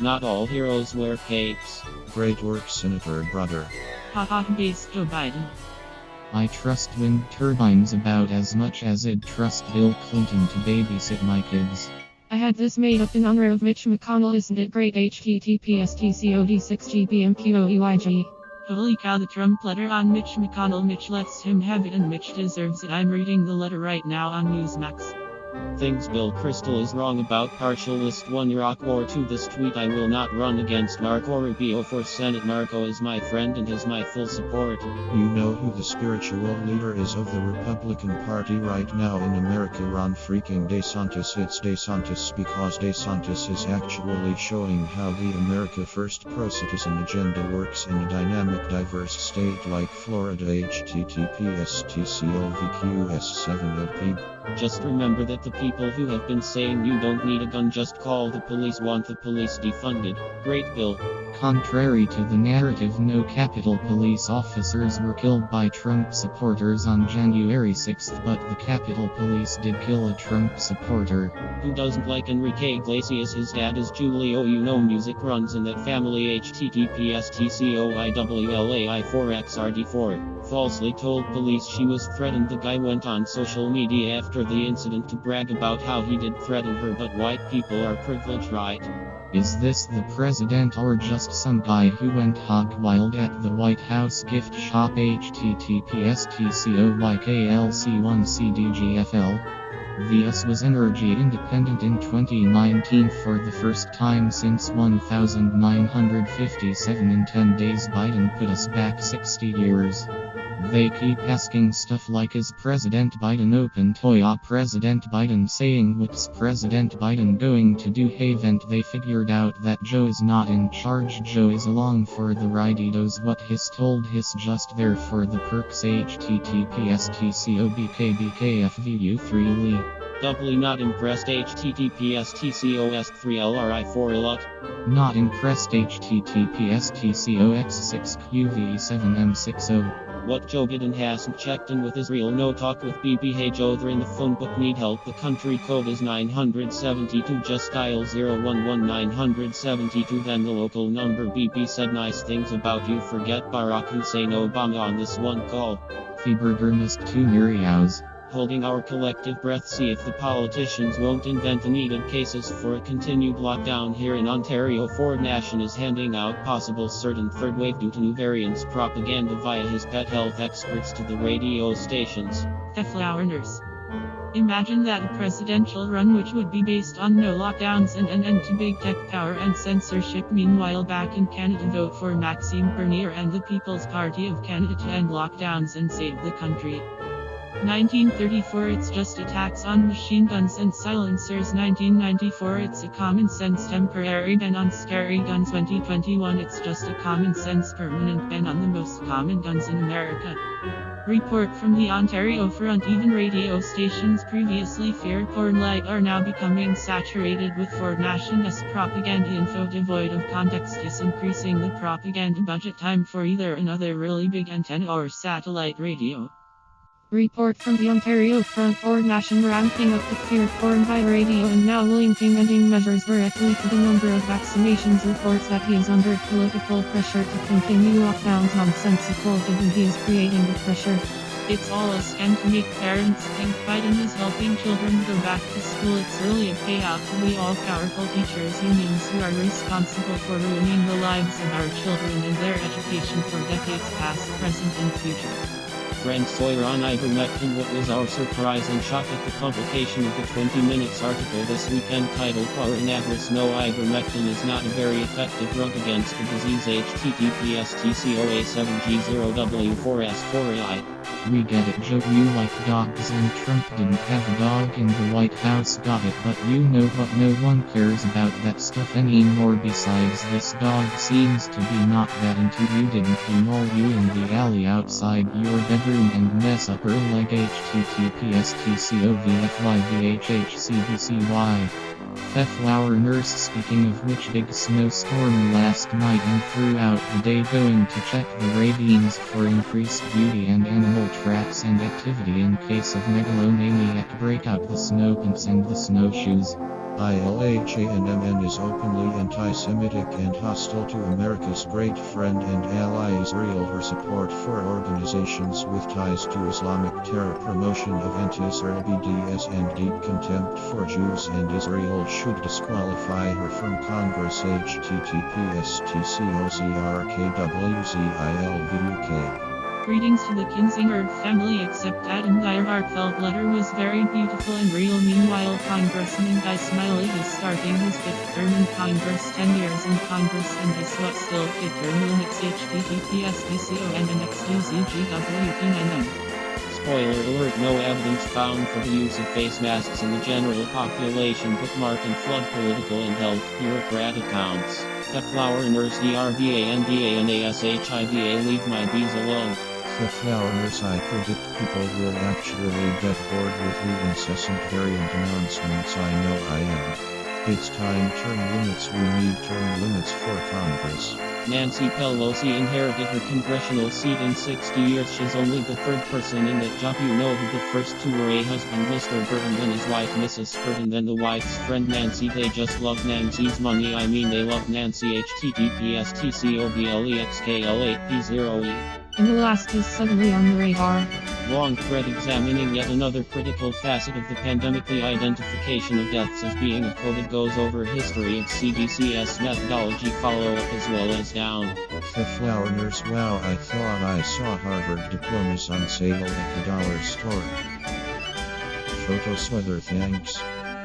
Speaker 3: Not all heroes wear capes.
Speaker 5: Great work, Senator brother.
Speaker 6: Haha, base Joe Biden.
Speaker 4: I trust wind turbines about as much as I'd trust Bill Clinton to babysit my kids.
Speaker 2: I had this made up in honor of Mitch McConnell. Isn't it great? https://tcod6gbmpoeyg.
Speaker 6: Holy cow, the Trump letter on Mitch McConnell. Mitch lets him have it and Mitch deserves it. I'm reading the letter right now on Newsmax.
Speaker 3: Things Bill Kristol is wrong about. Partial list 1 Iraq War 2. This tweet: I will not run against Marco Rubio for Senate. Marco is my friend and has my full support.
Speaker 5: You know who the spiritual leader is of the Republican Party right now in America? Ron freaking DeSantis. It's DeSantis because DeSantis is actually showing how the America First pro-citizen agenda works in a dynamic, diverse state like Florida. https://tcovqs7lp.
Speaker 3: Just remember that Let the people who have been saying you don't need a gun just call the police want the police defunded. Great bill.
Speaker 4: Contrary to the narrative, no Capitol Police officers were killed by Trump supporters on January 6th, but the Capitol Police did kill a Trump supporter.
Speaker 3: Who doesn't like Enrique Iglesias? His dad is Julio. You know music runs in that family. https://tcoiwlai4xrd4. Falsely told police she was threatened. The guy went on social media after the incident to brag about how he did threaten her, but white people are privileged, right?
Speaker 4: Is this the president or just some guy who went hog wild at the White House gift shop? https://tcoyklc1cdgfl. The US was energy independent in 2019 for the first time since 1957. In 10 days Biden put us back 60 years. They keep asking stuff like, is President Biden open to President Biden saying what's President Biden going to do? Hey vent, they figured out that Joe is not in charge. Joe is along for the ride. He knows what he's told, he's just there for the perks. https://tcobkbkfvu3ly.
Speaker 3: Doubly not impressed. https://tcos3lri4lot.
Speaker 4: Not impressed. https://tcos6qv7m60.
Speaker 3: What Joe Biden hasn't checked in with Israel. No talk with Bibi. Hey Joe, they're in the phone book, need help. The country code is 972. Just dial 011-972, then the local number. Bibi said nice things about you. Forget Barack Hussein Obama on this one call.
Speaker 4: Fieberger missed 2 Miriaus.
Speaker 3: Holding our collective breath, see if the politicians won't invent the needed cases for a continued lockdown here in Ontario. Ford Nation is handing out possible certain third wave due to new variants propaganda via his pet health experts to the radio stations.
Speaker 6: The flower nurse. Imagine that a presidential run which would be based on no lockdowns and an end to big tech power and censorship. Meanwhile, back in Canada, vote for Maxime Bernier and the People's Party of Canada to end lockdowns and save the country. 1934, it's just a tax on machine guns and silencers. 1994, it's a common sense temporary ban on scary guns. 2021, it's just a common sense permanent ban on the most common guns in America. Report from the Ontario Front. Even radio stations previously feared porn-like are now becoming saturated with Ford Nation's propaganda info devoid of context is increasing the propaganda budget. Time for either another really big antenna or satellite radio.
Speaker 2: Report from the Ontario Front. Ford Nation ramping up the fear porn by radio and now linking ending measures directly to the number of vaccinations. Reports that he is under political pressure to continue lockdowns. Nonsensical given he is creating the pressure.
Speaker 6: It's all a scam to make parents think Biden is helping children go back to school. It's really a payout to the all-powerful teachers' unions who are responsible for ruining the lives of our children and their education for decades past, present, and future.
Speaker 3: Friend Sawyer on ivermectin. What was our surprise and shock at the publication of the 20 Minutes article this weekend titled Coronavirus? No, ivermectin is not a very effective drug against the disease. https://tcoa70w4s4ai.
Speaker 4: We get it, Joe, you like dogs and Trump didn't have a dog in the White House. Got it, but you know what, no one cares about that stuff anymore. Besides, this dog seems to be not that into you. Didn't he maul you in the alley outside your bedroom and mess up her leg? https://tcovfyvhhcbcy. The flower nurse. Speaking of which, big snowstorm last night and throughout the day. Going to check the ravines for increased beauty and animal tracks and activity in case of megalomaniac breakout. The snow pants and the snowshoes.
Speaker 5: LilithAssyria is openly anti-Semitic and hostile to America's great friend and ally Israel. Her support for organizations with ties to Islamic terror, promotion of anti-Israel BDS, and deep contempt for Jews and Israel should disqualify her from Congress. https://tcocrkwzilvuk.
Speaker 6: Greetings to the Kinzinger family, except Adam Dyer. Heartfelt letter was very beautiful and real. Meanwhile, Congressman Guy Smiley is starting his 5th term in Congress, 10 years in Congress, and guess what, still 5th term limits. https://tconxdcongwp9m.
Speaker 3: Spoiler alert, no evidence found for the use of face masks in the general population. Bookmark and flood political and health bureaucrat accounts. The flower nurse DRVANDANASHIVA. Leave my bees alone.
Speaker 5: The flowerers, I predict people will actually get bored with the incessant variant announcements. I know I am. It's time term limits. We need term limits for Congress.
Speaker 3: Nancy Pelosi inherited her congressional seat in 60 years. She's only the third person in that job. You know who the first two were: a husband, Mr. Burton, then his wife, Mrs. Burton, then the wife's friend Nancy. They just love Nancy's money. I mean, they love Nancy. HTTPS/TCOBLEXKL8P0E.
Speaker 2: And the last is suddenly on the radar.
Speaker 3: Long thread examining yet another critical facet of the pandemic. The identification of deaths as being of COVID goes over history of CDC's methodology follow-up as well as down.
Speaker 5: The flowerers, wow, I thought I saw Harvard diplomas on sale at the dollar store. Photos weather, thanks.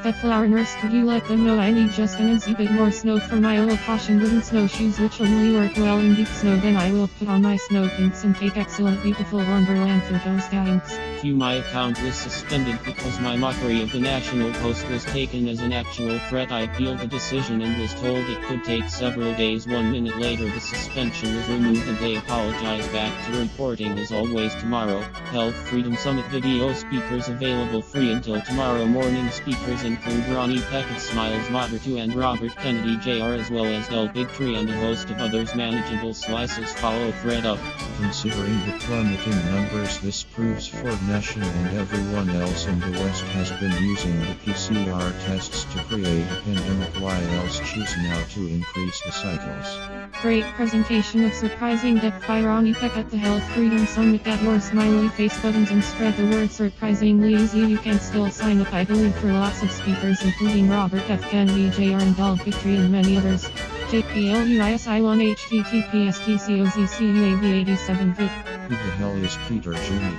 Speaker 2: The flowerers, could you let them know I need just an easy bit more snow for my Iowa caution wooden snowshoes, which only work well in deep snow. Then I will put on my snow pinks and take excellent beautiful Wonderland photos, thanks.
Speaker 3: My account was suspended because my mockery of the National Post was taken as an actual threat. I appealed the decision and was told it could take several days. 1 minute later the suspension was removed and they apologized. Back to reporting as always tomorrow. Health Freedom Summit video speakers available free until tomorrow morning. Speakers include Ronnie Peck, Smiles Motter 2 and Robert Kennedy Jr. as well as Del Bigtree and a host of others. Manageable slices follow thread up.
Speaker 5: Considering the plummeting numbers, this proves Ford National and everyone else in the West has been using the PCR tests to create a pandemic. Why else choose now to increase the cycles?
Speaker 2: Great presentation of surprising depth by Ronnie Peck at the Health Freedom Summit. Get your smiley face buttons and spread the word surprisingly easy. You can still sign up, I believe, for lots of speakers including Robert F. Kennedy Jr. and Del Bigtree and many others. JPLUISI1 HTTPS/TCOZCUAB87
Speaker 5: Who the hell is Peter Jr.?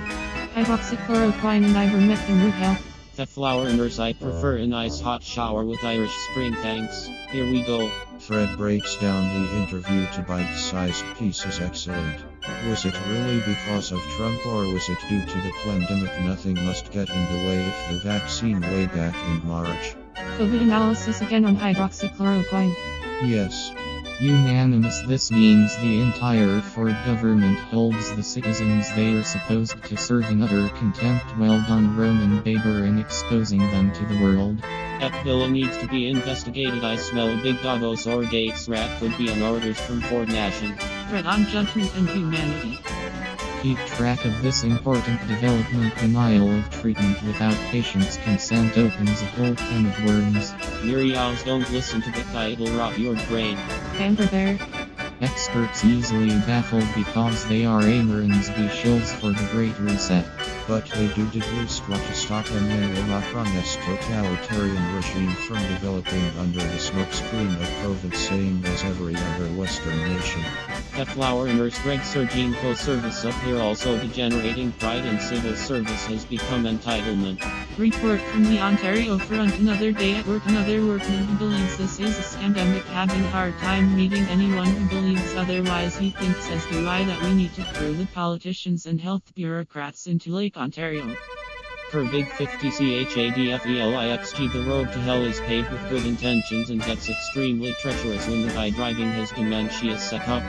Speaker 2: Hydroxychloroquine and ivermectin root hell.
Speaker 3: The flowerers, I prefer a nice hot shower with Irish Spring, thanks. Here we go.
Speaker 5: Fred breaks down the interview to bite-sized pieces. Excellent. Was it really because of Trump or was it due to the pandemic? Nothing must get in the way if the vaccine way back in March.
Speaker 2: COVID analysis again on hydroxychloroquine.
Speaker 5: Yes.
Speaker 4: Unanimous. This means the entire Ford government holds the citizens they are supposed to serve in utter contempt. Well done, LaurenBoebert, in exposing them to the world.
Speaker 3: That bill needs to be investigated. I smell a big Davos or Gates rat could be on orders from Ford Nation.
Speaker 6: Threat on judgment and humanity.
Speaker 4: Keep track of this important development. Denial of treatment without patient's consent opens a whole can of worms.
Speaker 3: Myriads don't listen to the guy, it'll rot your brain.
Speaker 2: Amber Bear.
Speaker 4: Experts easily baffled because they are ignorance be shills for the Great Reset.
Speaker 5: But they do at least want to stop Emmanuel Macron's totalitarian regime from developing under the smokescreen of COVID, same as every other Western nation.
Speaker 3: That flowerers, Greg Serginko service up here also degenerating. Pride in civil service has become entitlement.
Speaker 6: Report from the Ontario Front. Another day at work. Another workman who believes this is a scandemic having a hard time meeting anyone who believes otherwise. He thinks, as do I, that we need to throw the politicians and health bureaucrats into Lake Ontario.
Speaker 3: Per Big 50 CHADFELIXG, the road to hell is paved with good intentions and gets extremely treacherous when the guy driving has dementia. Set up.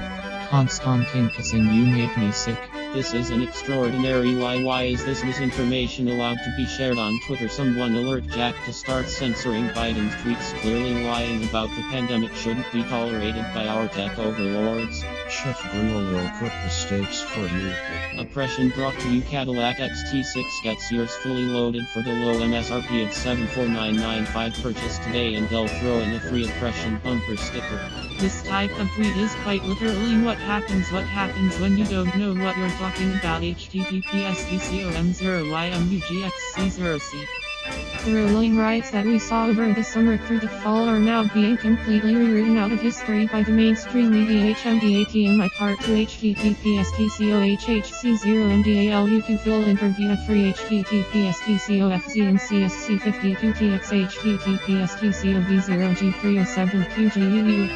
Speaker 4: Konstantin Kasin, you make me sick.
Speaker 3: This is an extraordinary lie. Why is this misinformation allowed to be shared on Twitter? Someone alert Jack to start censoring Biden's tweets. Clearly lying about the pandemic shouldn't be tolerated by our tech overlords.
Speaker 5: Chef Gruel will cook the steaks for you.
Speaker 3: Oppression brought to you. Cadillac XT6 gets yours fully loaded for the low MSRP of $74995. Purchase today and they'll throw in a free oppression bumper sticker.
Speaker 6: This type of tweet is quite literally what happens when you don't know what you're talking about. HTTPS/DCOM0YMUGXC0C.
Speaker 2: The ruling rights that we saw over the summer through the fall are now being completely rewritten out of history by the mainstream media. HMDATMI Part 2 HTTPS/TCOHHC0MDALU2 full interview at free HTTPS/TCOFZNCSC52TX HTTPS/TCOV0G307QGUU.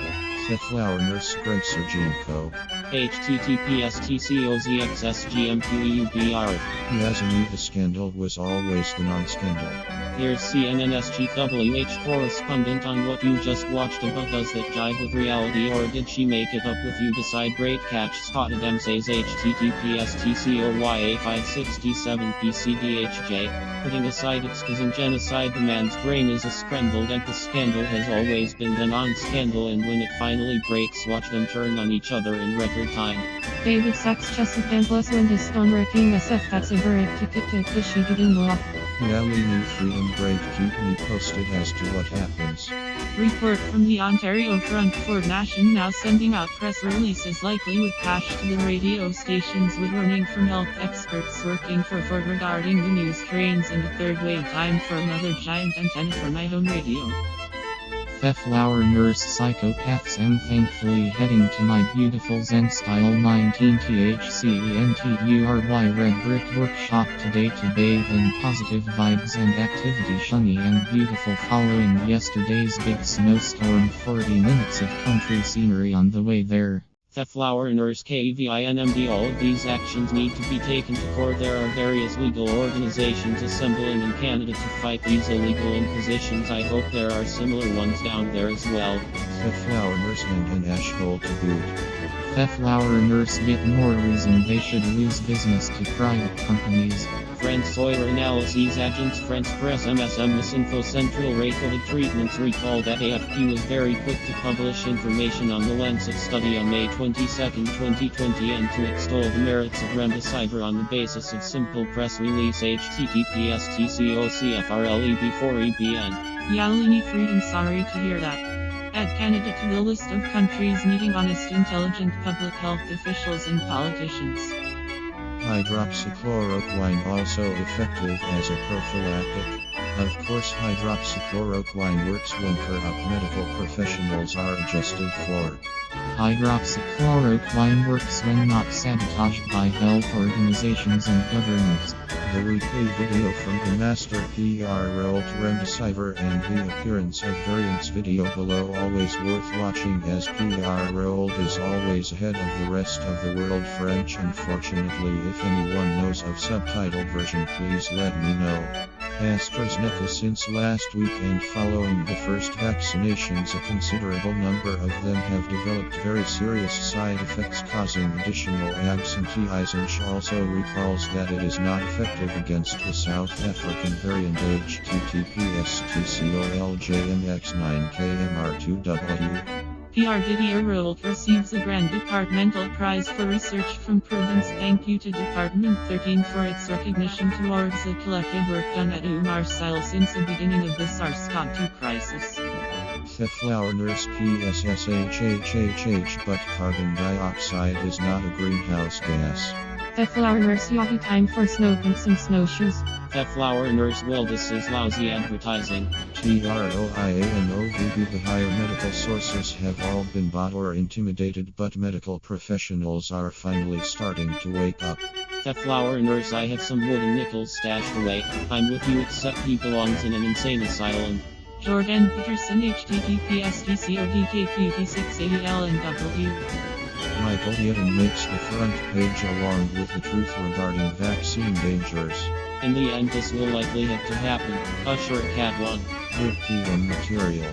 Speaker 5: The flower nurse Gregkellyusa.
Speaker 3: https://tcozxsgmqeubr.
Speaker 5: The Azimuth scandal was always the non-scandal.
Speaker 3: Here's CNN's GWH correspondent on what you just watched about. Does that jive with reality, or did she make it up with you? Decide. Great catch. ScottAdamsSays https://tcoya567pcdhj. Putting aside excusing genocide, the man's brain is a scrambled egg. The scandal has always been the non-scandal, and when it finally breaks, watch them turn on each other in record time.
Speaker 2: David Sachs Chesapeake plus Lindiston wrecking SF that's a very ticket to she didn't block.
Speaker 5: The Ali New Freedom Break keep me posted as to what happens.
Speaker 6: Report from the Ontario Front for Nation now sending out press releases likely with cash to the radio stations with warning from health experts working for Ford regarding the news trains and the third wave time for another giant antenna for my home radio.
Speaker 4: The flower nurse psychopaths am thankfully heading to my beautiful Zen style 19 THCENTURY red brick workshop today to bathe in positive vibes and activity shunny and beautiful following yesterday's big snowstorm. 40 minutes of country scenery on the way there.
Speaker 3: The flower nurse KVINMD. All of these actions need to be taken to court. There are various legal organizations assembling in Canada to fight these illegal impositions. I hope there are similar ones down there as well.
Speaker 5: The flower nurse and an asshole to boot.
Speaker 4: The flower nurse get more reason they should lose business to private companies.
Speaker 3: French soil analyses agents French press MSM Misinfo Central Ray COVID treatments. Recall that AFP was very quick to publish information on the Lancet study on May 22, 2020 and to extol the merits of remdesivir on the basis of simple press release https://tcocfrleb4ebn.
Speaker 6: Yalini Freedom, sorry to hear that. Add Canada to the list of countries needing honest, intelligent public health officials and politicians.
Speaker 5: Hydroxychloroquine also effective as a prophylactic. Of course, hydroxychloroquine works when corrupt medical professionals are adjusted for.
Speaker 4: Hydroxychloroquine works when not sabotaged by health organizations and governments.
Speaker 5: The weekly video from the Master PR rolled remdesivir and the appearance of variants video below always worth watching, as PR rolled is always ahead of the rest of the world. French, unfortunately. If anyone knows of subtitled version, please let me know. AstraZeneca. Since last week and following the first vaccinations, a considerable number of them have developed very serious side effects causing additional absenteeism. She also recalls that it is not effective against the South African variant https://tcoljmx9kmr2w.
Speaker 6: PR Didier Rolt receives a Grand Departmental Prize for Research from Prudence. Thank you to Department 13 for its recognition towards the collective work done at UMarsile since the beginning of the SARS-CoV-2 crisis.
Speaker 5: The flower nurse PSSHHHH, but carbon dioxide is not a greenhouse gas.
Speaker 2: The flower nurse Yahoo time for snowpants and snowshoes.
Speaker 3: The flower nurse. Well, this is lousy advertising.
Speaker 5: TROIANOVB. The higher medical sources have all been bought or intimidated, but medical professionals are finally starting to wake up.
Speaker 3: The flower nurse. I have some wooden nickels stashed away. I'm with you, except he belongs in an insane asylum.
Speaker 6: Jordan Peterson https://tdkqt680lnw.
Speaker 5: Michael Yeadon makes the front page along with the truth regarding vaccine dangers.
Speaker 3: In the end, this will likely have to happen. Usher Cat 1.
Speaker 5: Good PM material.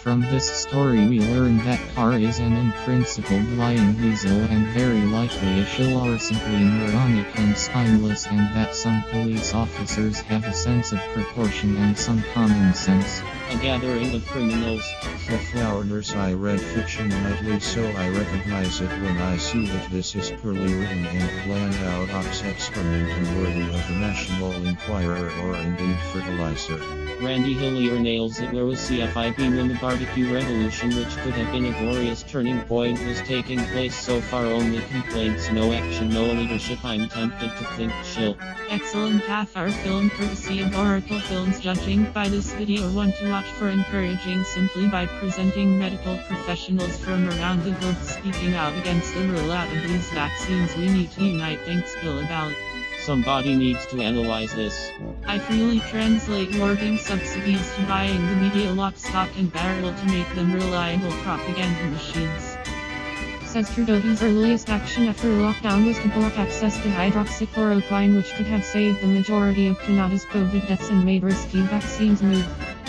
Speaker 4: From this story we learn that Carr is an unprincipled lying weasel and very likely a shill or simply moronic and spineless, and that some police officers have a sense of proportion and some common sense.
Speaker 3: A gathering of criminals.
Speaker 5: The flower nurse. I read fiction nightly, so I recognize it when I see that this is poorly written and planned out ox excrement unworthy of the National Enquirer or indeed fertilizer.
Speaker 3: RandyRRQuaid nails it. Where was CFIB when the barbecue revolution, which could have been a glorious turning point, was taking place? So far only complaints, no action, no leadership. I'm tempted to think chill.
Speaker 6: Excellent half-hour film courtesy of Oracle Films. Judging by this video, one to watch for encouraging simply by presenting medical professionals from around the globe speaking out against the rollout of these vaccines. We need to unite. Thanks, Bill. About
Speaker 3: Somebody needs to analyze this.
Speaker 6: I freely translate awarding subsidies to buying the media lock, stock and barrel to make them reliable propaganda machines.
Speaker 2: Says Trudeau's earliest action after lockdown was to block access to hydroxychloroquine, which could have saved the majority of Canada's COVID deaths and made risky vaccines move.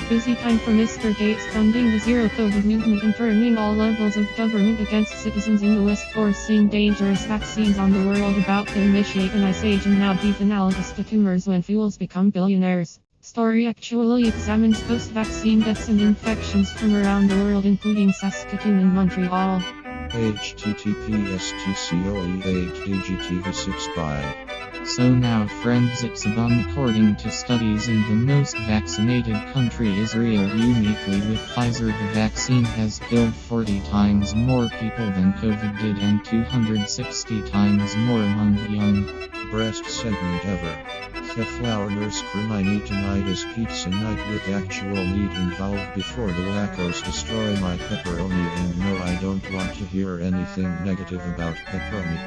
Speaker 2: Busy time for Mr. Gates funding the Zero COVID movement and turning all levels of government against citizens in the West, forcing dangerous vaccines on the world about to initiate an ice age and now beef analogous to tumors when fuels become billionaires. Story actually examines post-vaccine deaths and infections from around the world, including Saskatoon and Montreal.
Speaker 5: https://COE8DGTV6 by.
Speaker 4: So now friends, it's about according to studies in the most vaccinated country Israel, uniquely with Pfizer, the vaccine has killed 40 times more people than COVID did and 260 times more among the young.
Speaker 5: Best segment ever. The flower nurse Crimini tonight is pizza night with actual meat involved before the wackos destroy my pepperoni, and no, I don't want to hear anything negative about pepperoni.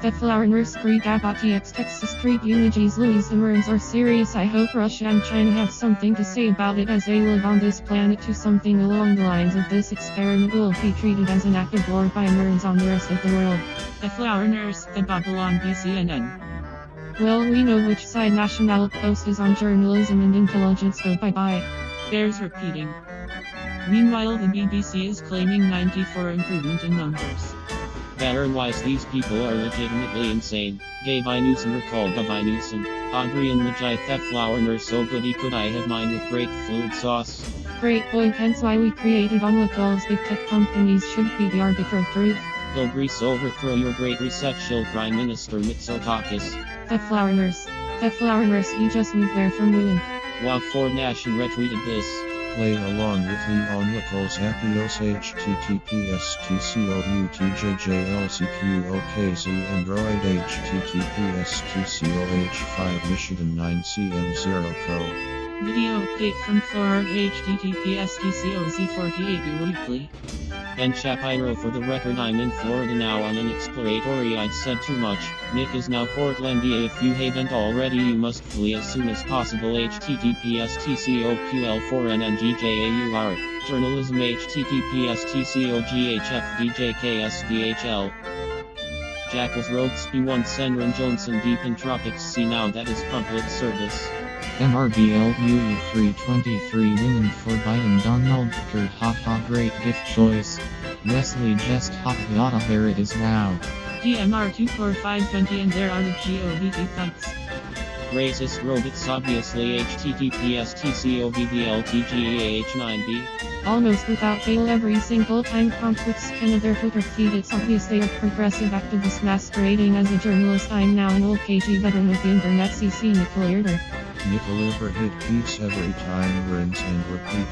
Speaker 2: The flower nurse Gregkellyusa Texas Street eulogies Louis Immerns are serious. I hope Russia and China have something to say about it as they live on this planet to something along the lines of this experiment will be treated as an act of war by Immerns on the rest of the world.
Speaker 6: The flower nurse, the Babylon BCNN.
Speaker 2: Well, we know which side National Post is on journalism and intelligence, so bye-bye.
Speaker 6: Bears repeating. Meanwhile, the BBC is claiming 94 improvement in numbers.
Speaker 3: Pattern-wise, these people are legitimately insane. Gay by Newsom recalled by Newsom. Adrian Majai, that flower nurse, so goody could I have mine with great fluid sauce.
Speaker 2: Great point, hence why we created onlookals. Big tech companies should be the arbiter of truth.
Speaker 3: Go Greece, overthrow your great reset, shill Prime Minister Mitsotakis.
Speaker 2: The flower nurse, he just moved there from Moon.
Speaker 3: Wow, Ford Nation retweeted this.
Speaker 5: Play along with the onlookals appios https://TCOUTJJLCQOKZ Android https://TCOH5 Michigan 9CM0 Co.
Speaker 6: Video update from Florida https://TCOZ48 weekly.
Speaker 3: Ben Shapiro, for the record, I'm in Florida now on an exploratory. I'd said too much. Nick is now Portlandia. If you haven't already, you must flee as soon as possible. https://TCOQL4NNGJAUR. Journalism https://TCOGHFDJKSDHL. Jackals Robesby 1 Senran Johnson Deep in Tropics Sea. Now that is public service.
Speaker 4: MRBLUE 323 Women for Biden Donald Tucker, haha, great gift choice. Wesley just yada, there it is now.
Speaker 6: DMR 24520 and there are the GOVT thugs.
Speaker 3: Racist robots, obviously. https://TCOVBLTGEAH9B.
Speaker 2: Almost without fail, every single time conflicts scan their Twitter feed, it's obvious they are progressive activists masquerading as a journalist. I'm now an old KG veteran of the internet, CC Nickel.
Speaker 5: Nickel hit beats every time, rinse and repeat.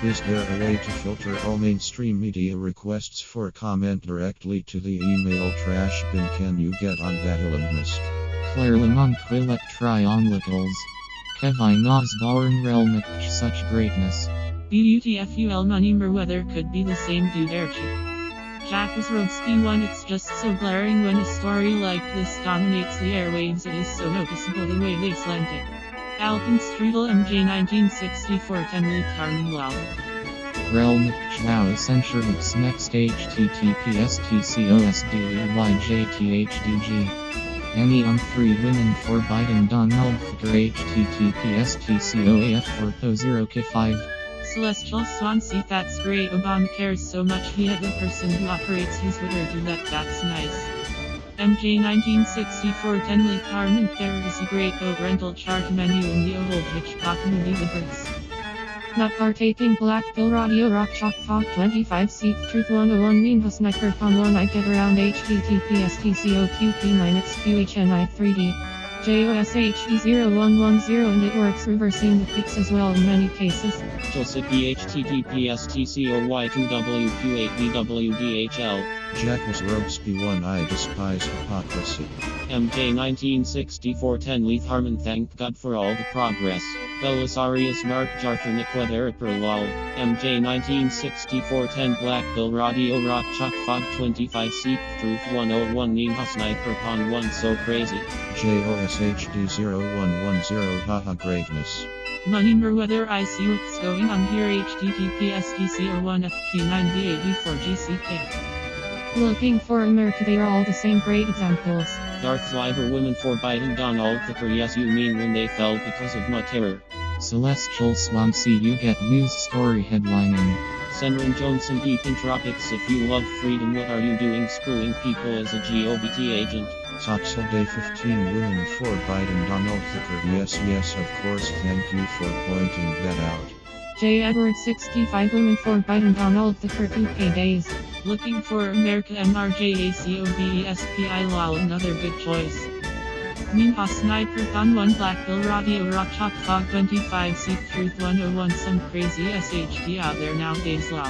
Speaker 5: Is there a way to filter all mainstream media requests for comment directly to the email trash bin? Can you get on that, Elon Musk?
Speaker 4: Clearly Quillet try onlookals. Kevin Osborne realm such greatness.
Speaker 6: BUTFUL money Merweather could be the same dude airchip. Jack was Robesby 1. It's just so glaring when a story like this dominates the airwaves. It is so noticeable the way they slant it. Alpenstrudel MJ 1964 Tenley Carmen Wow.
Speaker 4: Realm now essentials next https://TCOSDEYJTHDG. Any on 3 women for Biden Donald Tucker https://TCOAF4.0K5.
Speaker 6: Celestial Swansea, that's great. Obama cares so much he had the person who operates his Twitter do that. That's nice. MJ 1964 Tenley Carmen, there is a great boat rental chart menu in the old Hitchcock movie The Birds. Not partaking Black Pill Radio Rock Chalk Fog 25 Seek Truth 101 Mean Sniper Con 1 I Get Around https://TCOQP9XQHNI3D. JOSHE0110 and it works reversing the pics as well in many cases.
Speaker 3: Josipy https://TCOY2WQ8VWDHL.
Speaker 5: Jack was Robesby 1. I despise hypocrisy.
Speaker 3: MJ 1964-10 Leith Harmon thanked God for all the progress. LilithAssyria's Mark Jarthernick Weather lol. MJ 1964-10 Black Bill Radio Rock Chuck Fog 25 Seek Truth 101 Ninja Sniper Pon 1 So Crazy.
Speaker 5: JOSHD 0110 Haha Greatness.
Speaker 6: Money Weather I see what's going on here https TCO1FP9B84GCK.
Speaker 2: Looking for America, they are all the same great examples.
Speaker 3: Darth Sliver Women for Biden Donald Thicker Yes you mean when they fell because of my terror.
Speaker 4: Celestial Swansea, you get news story headlining.
Speaker 3: Senrin Johnson Deep in Tropics. If you love freedom, what are you doing screwing people as a GOBT agent?
Speaker 5: Soxel Day 15 Women for Biden Donald Thicker. Yes, of course, thank you for pointing that out.
Speaker 2: J. Edward 65 Women for Biden Donald Thicker 2K days.
Speaker 6: Looking for America MRJACOBESPI lol another good choice. Ninja Sniper Con 1 Black Bill Radio Rock Chalk Fog 25 Seek Truth 101 Some crazy SHD out there nowadays lol.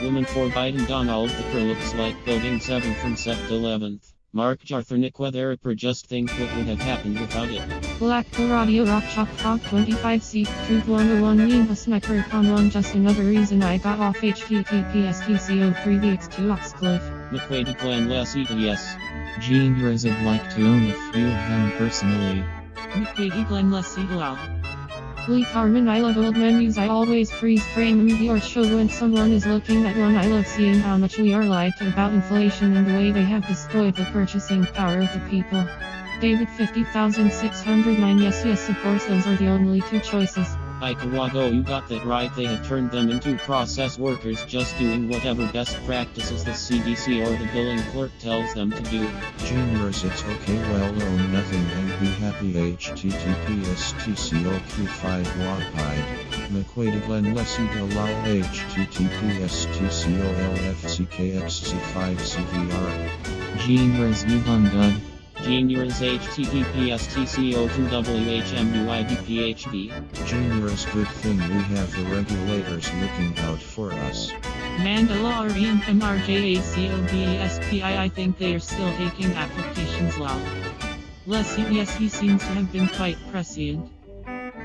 Speaker 3: Women for Biden Donald Thicker looks like Building 7 from Sept 11th. Mark Jarthernick Weather just think what would have happened without it.
Speaker 2: Black Bill Radio Rock Chalk Fog 25 Seek Truth 101 Ninja Sniper Con 1 Just another reason I got off https TCO3VX2 Oxcliffe.
Speaker 3: McQuaid Glenn Leslie yes.
Speaker 4: Gene I'd like to own a few of them personally.
Speaker 6: McQuaid Glenn Leslie lol.
Speaker 2: Leith Harmon I love old menus. I always freeze frame a movie or show when someone is looking at one. I love seeing how much we are lied to about inflation and the way they have destroyed the purchasing power of the people. David 50,609 Yes, of course those are the only two choices.
Speaker 3: Ikawago, you got that right. They have turned them into process workers just doing whatever best practices the CDC or the billing clerk tells them to do.
Speaker 5: Juniors, it's okay, well, own nothing and be happy. https TCOQ5 Wapide. McQuaid Glenn Leslie Galal https TCOLFCKXC5 CVR.
Speaker 4: Gene you done dud.
Speaker 3: Juniors https TCO2WHMUIDPHB.
Speaker 5: Juniors, good thing we have the regulators looking out for us.
Speaker 6: Mandalorian MRJACOBESPI I think they are still taking applications lol. Leslie yes he seems to have been quite prescient.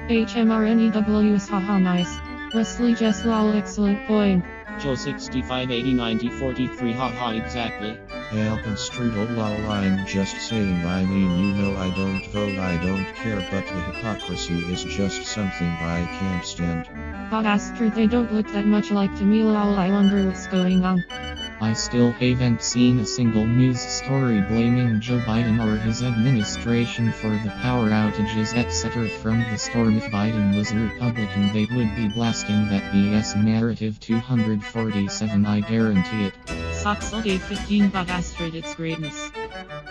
Speaker 2: HMRNEWS haha nice. Wesley Jess lol excellent point.
Speaker 3: Joe 65 80 90 43 haha exactly.
Speaker 5: Alpenstrudel lol, I'm just saying, I mean, you know, I don't vote, I don't care, but the hypocrisy is just something I can't stand.
Speaker 2: But Astrid, they don't look that much like to me lol, I wonder what's going on.
Speaker 4: I still haven't seen a single news story blaming Joe Biden or his administration for the power outages etc. from the storm. If Biden was a Republican, they would be blasting that BS narrative 247, I guarantee it.
Speaker 6: Soxel Day 15 but Astrid its greatness.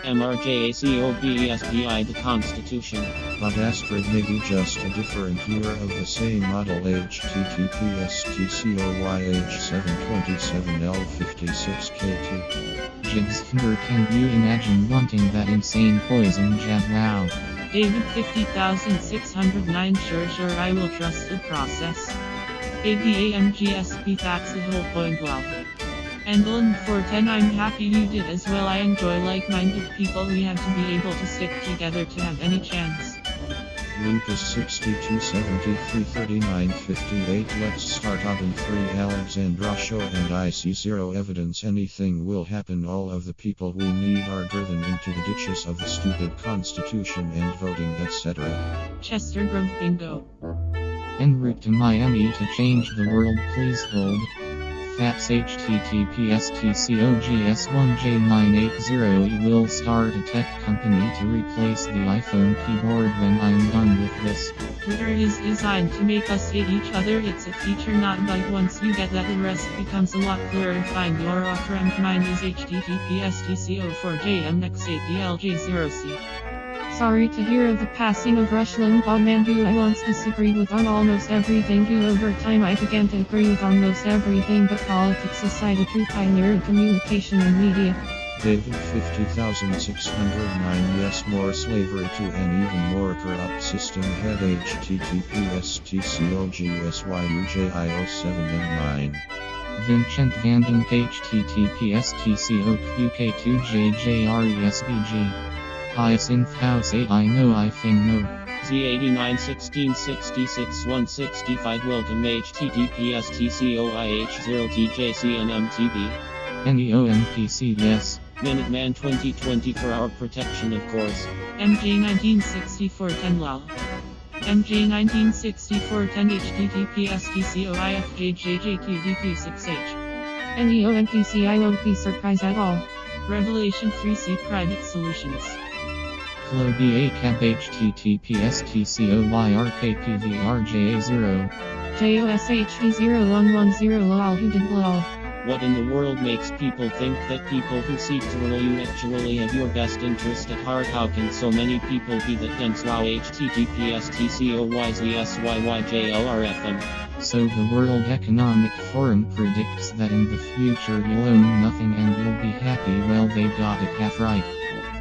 Speaker 3: MRJACOBESPI the Constitution.
Speaker 5: But Astrid may be just a different year of the same model. https TCOYH727L56KT.
Speaker 4: Jigsfinger, can you imagine wanting that insane poison jab now?
Speaker 6: David 50,609 sure I will trust the process. ADAMGSP that's the whole point lol. Endlin for 10 I'm happy you did as well. I enjoy like-minded people. We have to be able to stick together to have any chance.
Speaker 5: Lucas 6273 39 58. Let's start Oven 3 Alexandra Show and I see zero evidence anything will happen. All of the people we need are driven into the ditches of the stupid constitution and voting etc.
Speaker 6: Chester Grove Bingo.
Speaker 4: En route to Miami to change the world, please hold. That's https TCOGS1J980. Will start a tech company to replace the iPhone keyboard when I'm done with this.
Speaker 6: Twitter is designed to make us hate each other. It's a feature not bug. Once you get that, the rest becomes a lot clearer. Find your off-ramp. Mine is https TCO4JMX8DLJ0C.
Speaker 2: Sorry to hear of the passing of Rush Limbaugh, man who I once disagreed with on almost everything, who over time I began to agree with almost everything but politics aside, a true pioneer in communication and media.
Speaker 5: David 50,609 Yes, more slavery to an even more corrupt system. Head https TCOGSYUJIO7M9.
Speaker 4: Vincent Vandink https TCOQK2JJRESBG. hyacinth house 8 I know I think no.
Speaker 3: Z89 1666 165 Welcome https tcoih0tjcnmtb
Speaker 4: NEONPC yes.
Speaker 3: Minuteman 2020 for our protection of course.
Speaker 6: MJ 196410 LOL. MJ 196410 https tcoifjjjqdp6h.
Speaker 2: NEONPC I won't be surprised at all.
Speaker 6: Revelation Free C Private Solutions.
Speaker 4: Clobi ACAP https tcoyrkpvrja0.
Speaker 2: JOSHV0110 lol who did lol.
Speaker 3: What in the world makes people think that people who seek to rule you actually have your best interest at heart? How can so many people be that dense? Wow https tcoyzsyyyjlrfm.
Speaker 4: So the World Economic Forum predicts that in the future you'll own nothing and you'll be happy. Well, they got it half right.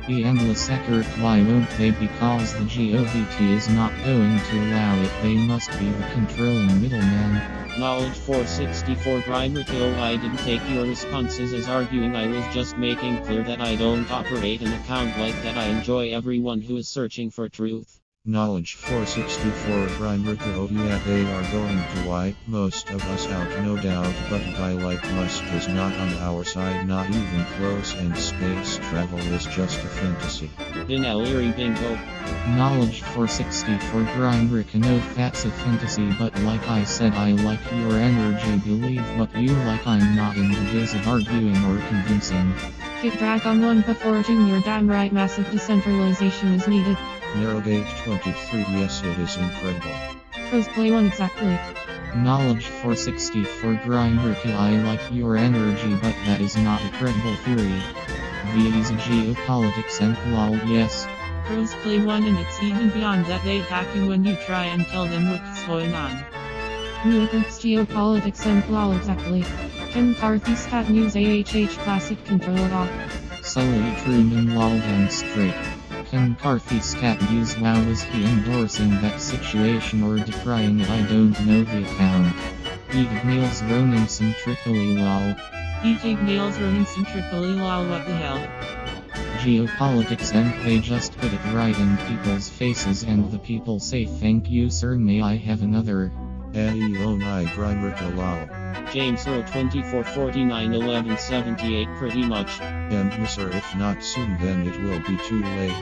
Speaker 4: The LilithAssyria, why won't they? Because the GOVT is not going to allow it. They must be the controlling middleman.
Speaker 3: Knowledge 464 RubinReport. I didn't take your responses as arguing. I was just making clear that I don't operate an account like that. I enjoy everyone who is searching for truth.
Speaker 5: Knowledge 464 RubinReport. Yeah, they are going to wipe most of us out, no doubt, but a guy like Musk is not on our side, not even close, and space travel is just a fantasy.
Speaker 3: Binary bingo.
Speaker 4: Knowledge 464 RubinReport. No, that's a fantasy, but like I said, I like your energy. Believe what you like. I'm not in the biz of arguing or convincing.
Speaker 2: Get Dragon 1 before June, you're damn right. Massive decentralization is needed.
Speaker 5: Narrowgate 23. Yes, it is incredible.
Speaker 2: Cosplay 1 exactly.
Speaker 4: Knowledge 464 RubinReport. I like your energy, but that is not a credible theory. These geopolitics and lol yes.
Speaker 6: Crossplay 1 and it's even beyond that. They attack you when you try and tell them what's going on.
Speaker 2: Militants, geopolitics and lol exactly. Ken Carthy stat news AHH classic control off.
Speaker 4: Sully Truman lol and straight. Ken Carthy stat news. Wow, is he endorsing that situation or decrying it? I don't know the account. Eat nails Ronan some Tripoli lol.
Speaker 6: Eating nails Ronan some Tripoli lol what the hell.
Speaker 4: Geopolitics and they just put it right in people's faces and the people say thank you sir, may I have another?
Speaker 5: Aeonai RubinReport lol.
Speaker 3: James Rowe 2449 1178 pretty much.
Speaker 5: Sir, if not soon then it will be too late.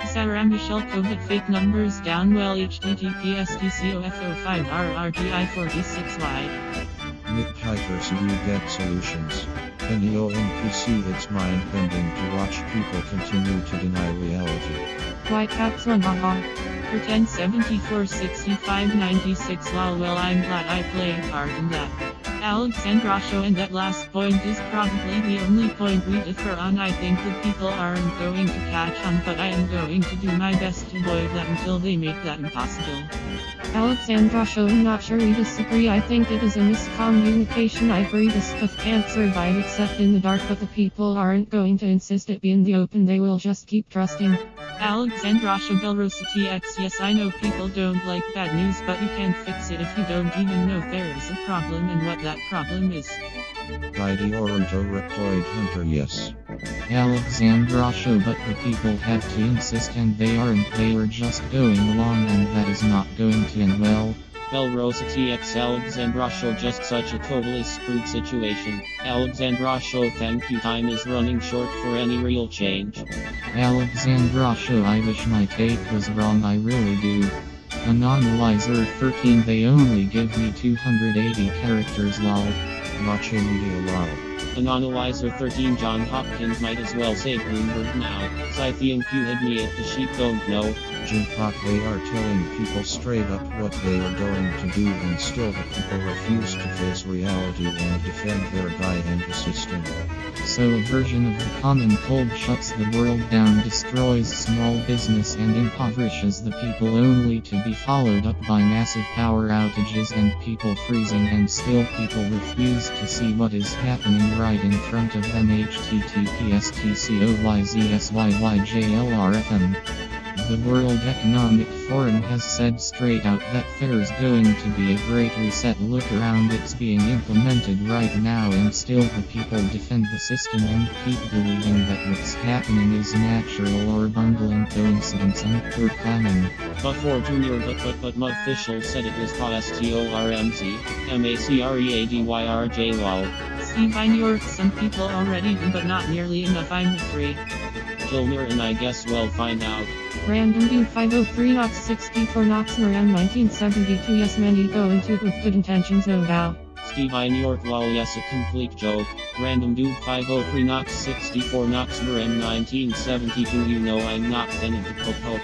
Speaker 6: Sarah Michelle COVID fake numbers down well https tcofo5rrgi46y.
Speaker 5: Nick Hikers you get solutions. NEONPC it's mind bending to watch people continue to deny reality.
Speaker 2: Whitecaps 1 haha.
Speaker 6: Pretend 74 65 96 lol well I'm glad I play a part in that. Alexandrasho and that last point is probably the only point we differ on. I think the people aren't going to catch on, but I am going to do my best to avoid that until they make that impossible.
Speaker 2: Alexandrasho, I'm not sure we disagree. I think it is a miscommunication. I agree this stuff can't survive except in the dark, but the people aren't going to insist it be in the open. They will just keep trusting.
Speaker 6: Alexandrasha Belrosa TX. Yes, I know people don't like bad news, but you can't fix it if you don't even know there is a problem and what that problem is.
Speaker 5: LilithAssyria Hunter yes.
Speaker 4: Alexandrasho, but the people have to insist and they aren't. They are just going along and that is not going to end well.
Speaker 3: Belrosa TX Alexandrasho just such a totally screwed situation. Alexandrasho thank you, time is running short for any real change.
Speaker 4: Alexandrasho, I wish my take was wrong, I really do. Anonymizer 13, they only give me 280 characters lol.
Speaker 5: Mache media lol.
Speaker 3: Anonymizer 13 John Hopkins might as well say Bloomberg now. Scythian Q hit me if the sheep don't know.
Speaker 5: Jinpok, they are telling people straight up what they are going to do and still the people refuse to face reality and defend their guy and assist him.
Speaker 4: So a version of the common cold shuts the world down, destroys small business and impoverishes the people, only to be followed up by massive power outages and people freezing, and still people refuse to see what is happening right in front of them. https tcoyzsyyyjlrfm. The World Economic Foreign has said straight out that there's going to be a great reset. Look around, it's being implemented right now, and still the people defend the system and keep believing that what's happening is natural or bungling coincidence and poor planning.
Speaker 3: But for Junior but my official said it was STORMZ, MACREADYRJ lol.
Speaker 6: Steve, I knew some people already do, but not nearly enough, I'm afraid.
Speaker 3: Junior and I guess we'll find out.
Speaker 2: Random Dude 503 Knox 64 Knox around 1972. Yes, many go into it with good intentions, no doubt.
Speaker 3: Steve I New York lol, yes, a complete joke. Random Dude 503 Knox 64 Knox Marin 1972. You know I'm not Benedict Popo.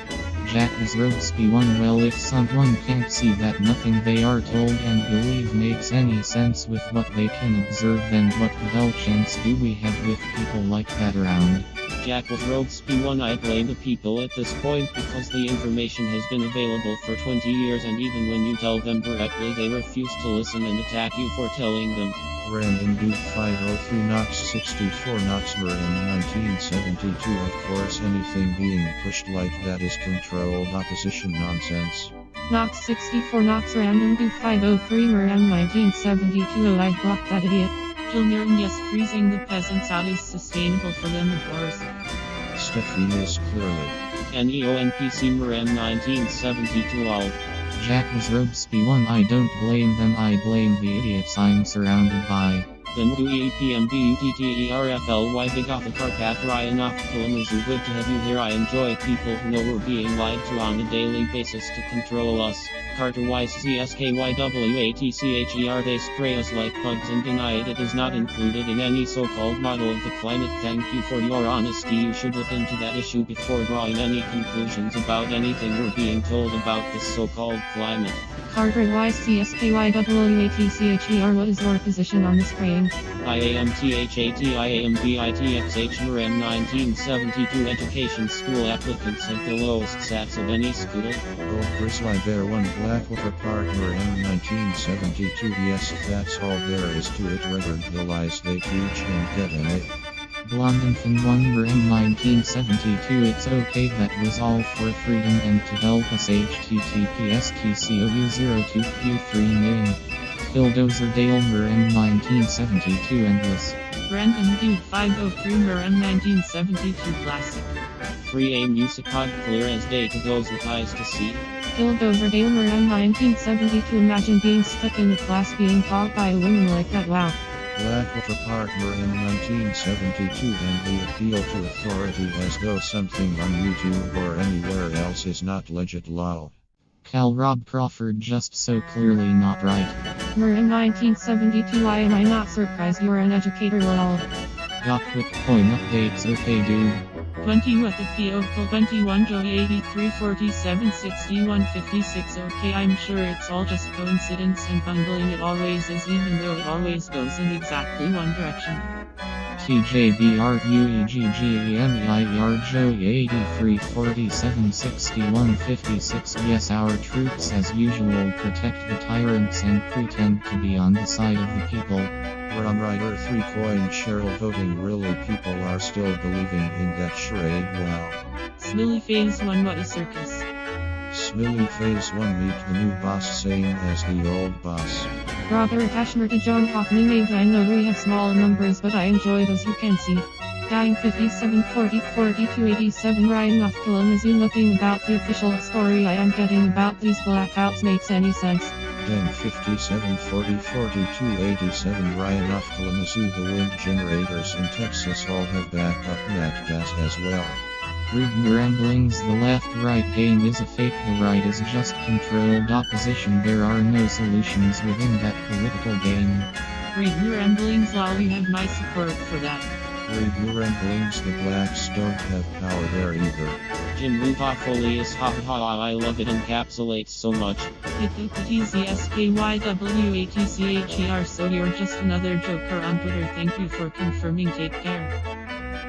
Speaker 4: Jack is Robespy one. Well, if someone can't see that nothing they are told and believe makes any sense with what they can observe, then what the hell chance do we have with people like that around?
Speaker 3: Jack with Robespy 1. I blame the people at this point because the information has been available for 20 years, and even when you tell them directly they refuse to listen and attack you for telling them.
Speaker 5: Random Dude 503 Knox 64 Knox Marin 1972. Of course, anything being pushed like that is controlled opposition nonsense.
Speaker 2: Knox 64 Knox Random Dude 503 around 1972. Oh, I blocked that idiot.
Speaker 6: Junior, and yes, freezing the peasants out is sustainable for them, of course.
Speaker 5: Steffi is clearly.
Speaker 3: NEONPC Marin 1972 lol.
Speaker 4: Jack was Robespy 1. I don't blame them, I blame the idiots I'm surrounded by.
Speaker 3: Then do EPMBUTTERFLY Big Off the Carpath Ryan off Kalamazoo. Good to have you here. I enjoy people who know we're being lied to on a daily basis to control us. Carter Weiss ZSKYWATCHER. They spray us like bugs and deny it. It is not included in any so-called model of the climate. Thank you for your honesty. You should look into that issue before drawing any conclusions about anything we're being told about this so-called climate.
Speaker 2: Carter YCSKYWATCHER. What is your position on the spraying?
Speaker 3: IAMTHATIAMBITXH Marin 1972. Education school applicants have the lowest stats of any school.
Speaker 5: Old Grizzly Bear 1 Blackwater Park Marin 1972. Yes, that's all there is to it. Reverend the lies they teach and get in it.
Speaker 4: Blondinfin 1 Marin 1972. It's okay, that was all for freedom and to help us. HTTPS TCOU02Q3 name. Bulldozer Dale Marin 1972. Endless.
Speaker 6: Random Dude 503 Marin 1972 classic.
Speaker 3: Free aim music cod clear as day to those with eyes to see.
Speaker 2: Bulldozer Dale Marin 1972. Imagine being stuck in a class being taught by a woman like that. Wow.
Speaker 5: Blackwater Park Marin 1972. And the appeal to authority as though something on YouTube or anywhere else is not legit lol.
Speaker 4: Cal Rob Crawford just so clearly not right.
Speaker 2: Marin 1972. Why am I not surprised you're an educator lol?
Speaker 4: Got quick coin updates, okay dude.
Speaker 6: 20 with the PO 21 Joey 83 47 61 56. Okay, I'm sure it's all just coincidence and bungling. It always is, even though it always goes in exactly one direction.
Speaker 4: TJBRUEGGEMEIER Joey 83 47 61 56. Yes, our troops as usual protect the tyrants and pretend to be on the side of the people.
Speaker 5: Ron Rider 3 coin Cheryl voting. Really, people are still believing in that charade. Wow.
Speaker 6: Smiley Phase 1. What a circus.
Speaker 5: Smiley Phase 1 meet the new boss, same as the old boss.
Speaker 2: Robert Ashmer to John Hoffman. Maybe I know we have small numbers, but I enjoy those, you can see. Dying 57 40 42 87. Ryan off Kalamazoo. Nothing about the official story I am getting about these blackouts makes any sense.
Speaker 5: Den 57 40 42 87. Ryan off Kalamazoo. The wind generators in Texas all have backup mattgaetz as well.
Speaker 4: Read ramblings. The left-right game is a fake. The right is just controlled opposition. There are no solutions within that political game.
Speaker 6: Read your ramblings, lol. You have my support for that.
Speaker 5: Read your ramblings. The blacks don't have power there either.
Speaker 3: Jim Lupa Folius ha ha ha. I love it, encapsulates so much.
Speaker 6: TZSKYWATCHER. So you're just another joker on Twitter. Thank you for confirming. Take care.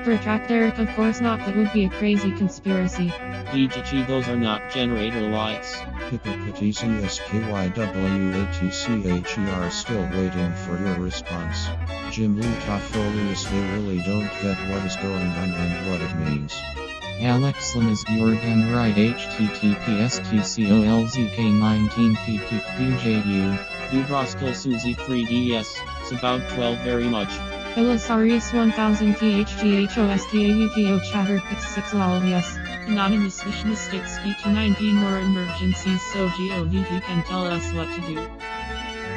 Speaker 2: Retract Eric, of course not, that would be a crazy conspiracy.
Speaker 3: DGG, those are not generator lights.
Speaker 5: PTZSKYWATCHER. Still waiting for your response. Jim Lutafolius. They really don't get what is going on and what it means.
Speaker 4: Alex Lemesbjord and right https://tcolzk19ppqju.
Speaker 3: Ubroskel Suzy 3ds. It's about 12 very much.
Speaker 2: Belisarius 1000 THGHOSTAUTO Chatterpix 6 lol yes.
Speaker 6: Anonymous Vishnistics P219 more emergencies so GOVT can tell us what to do.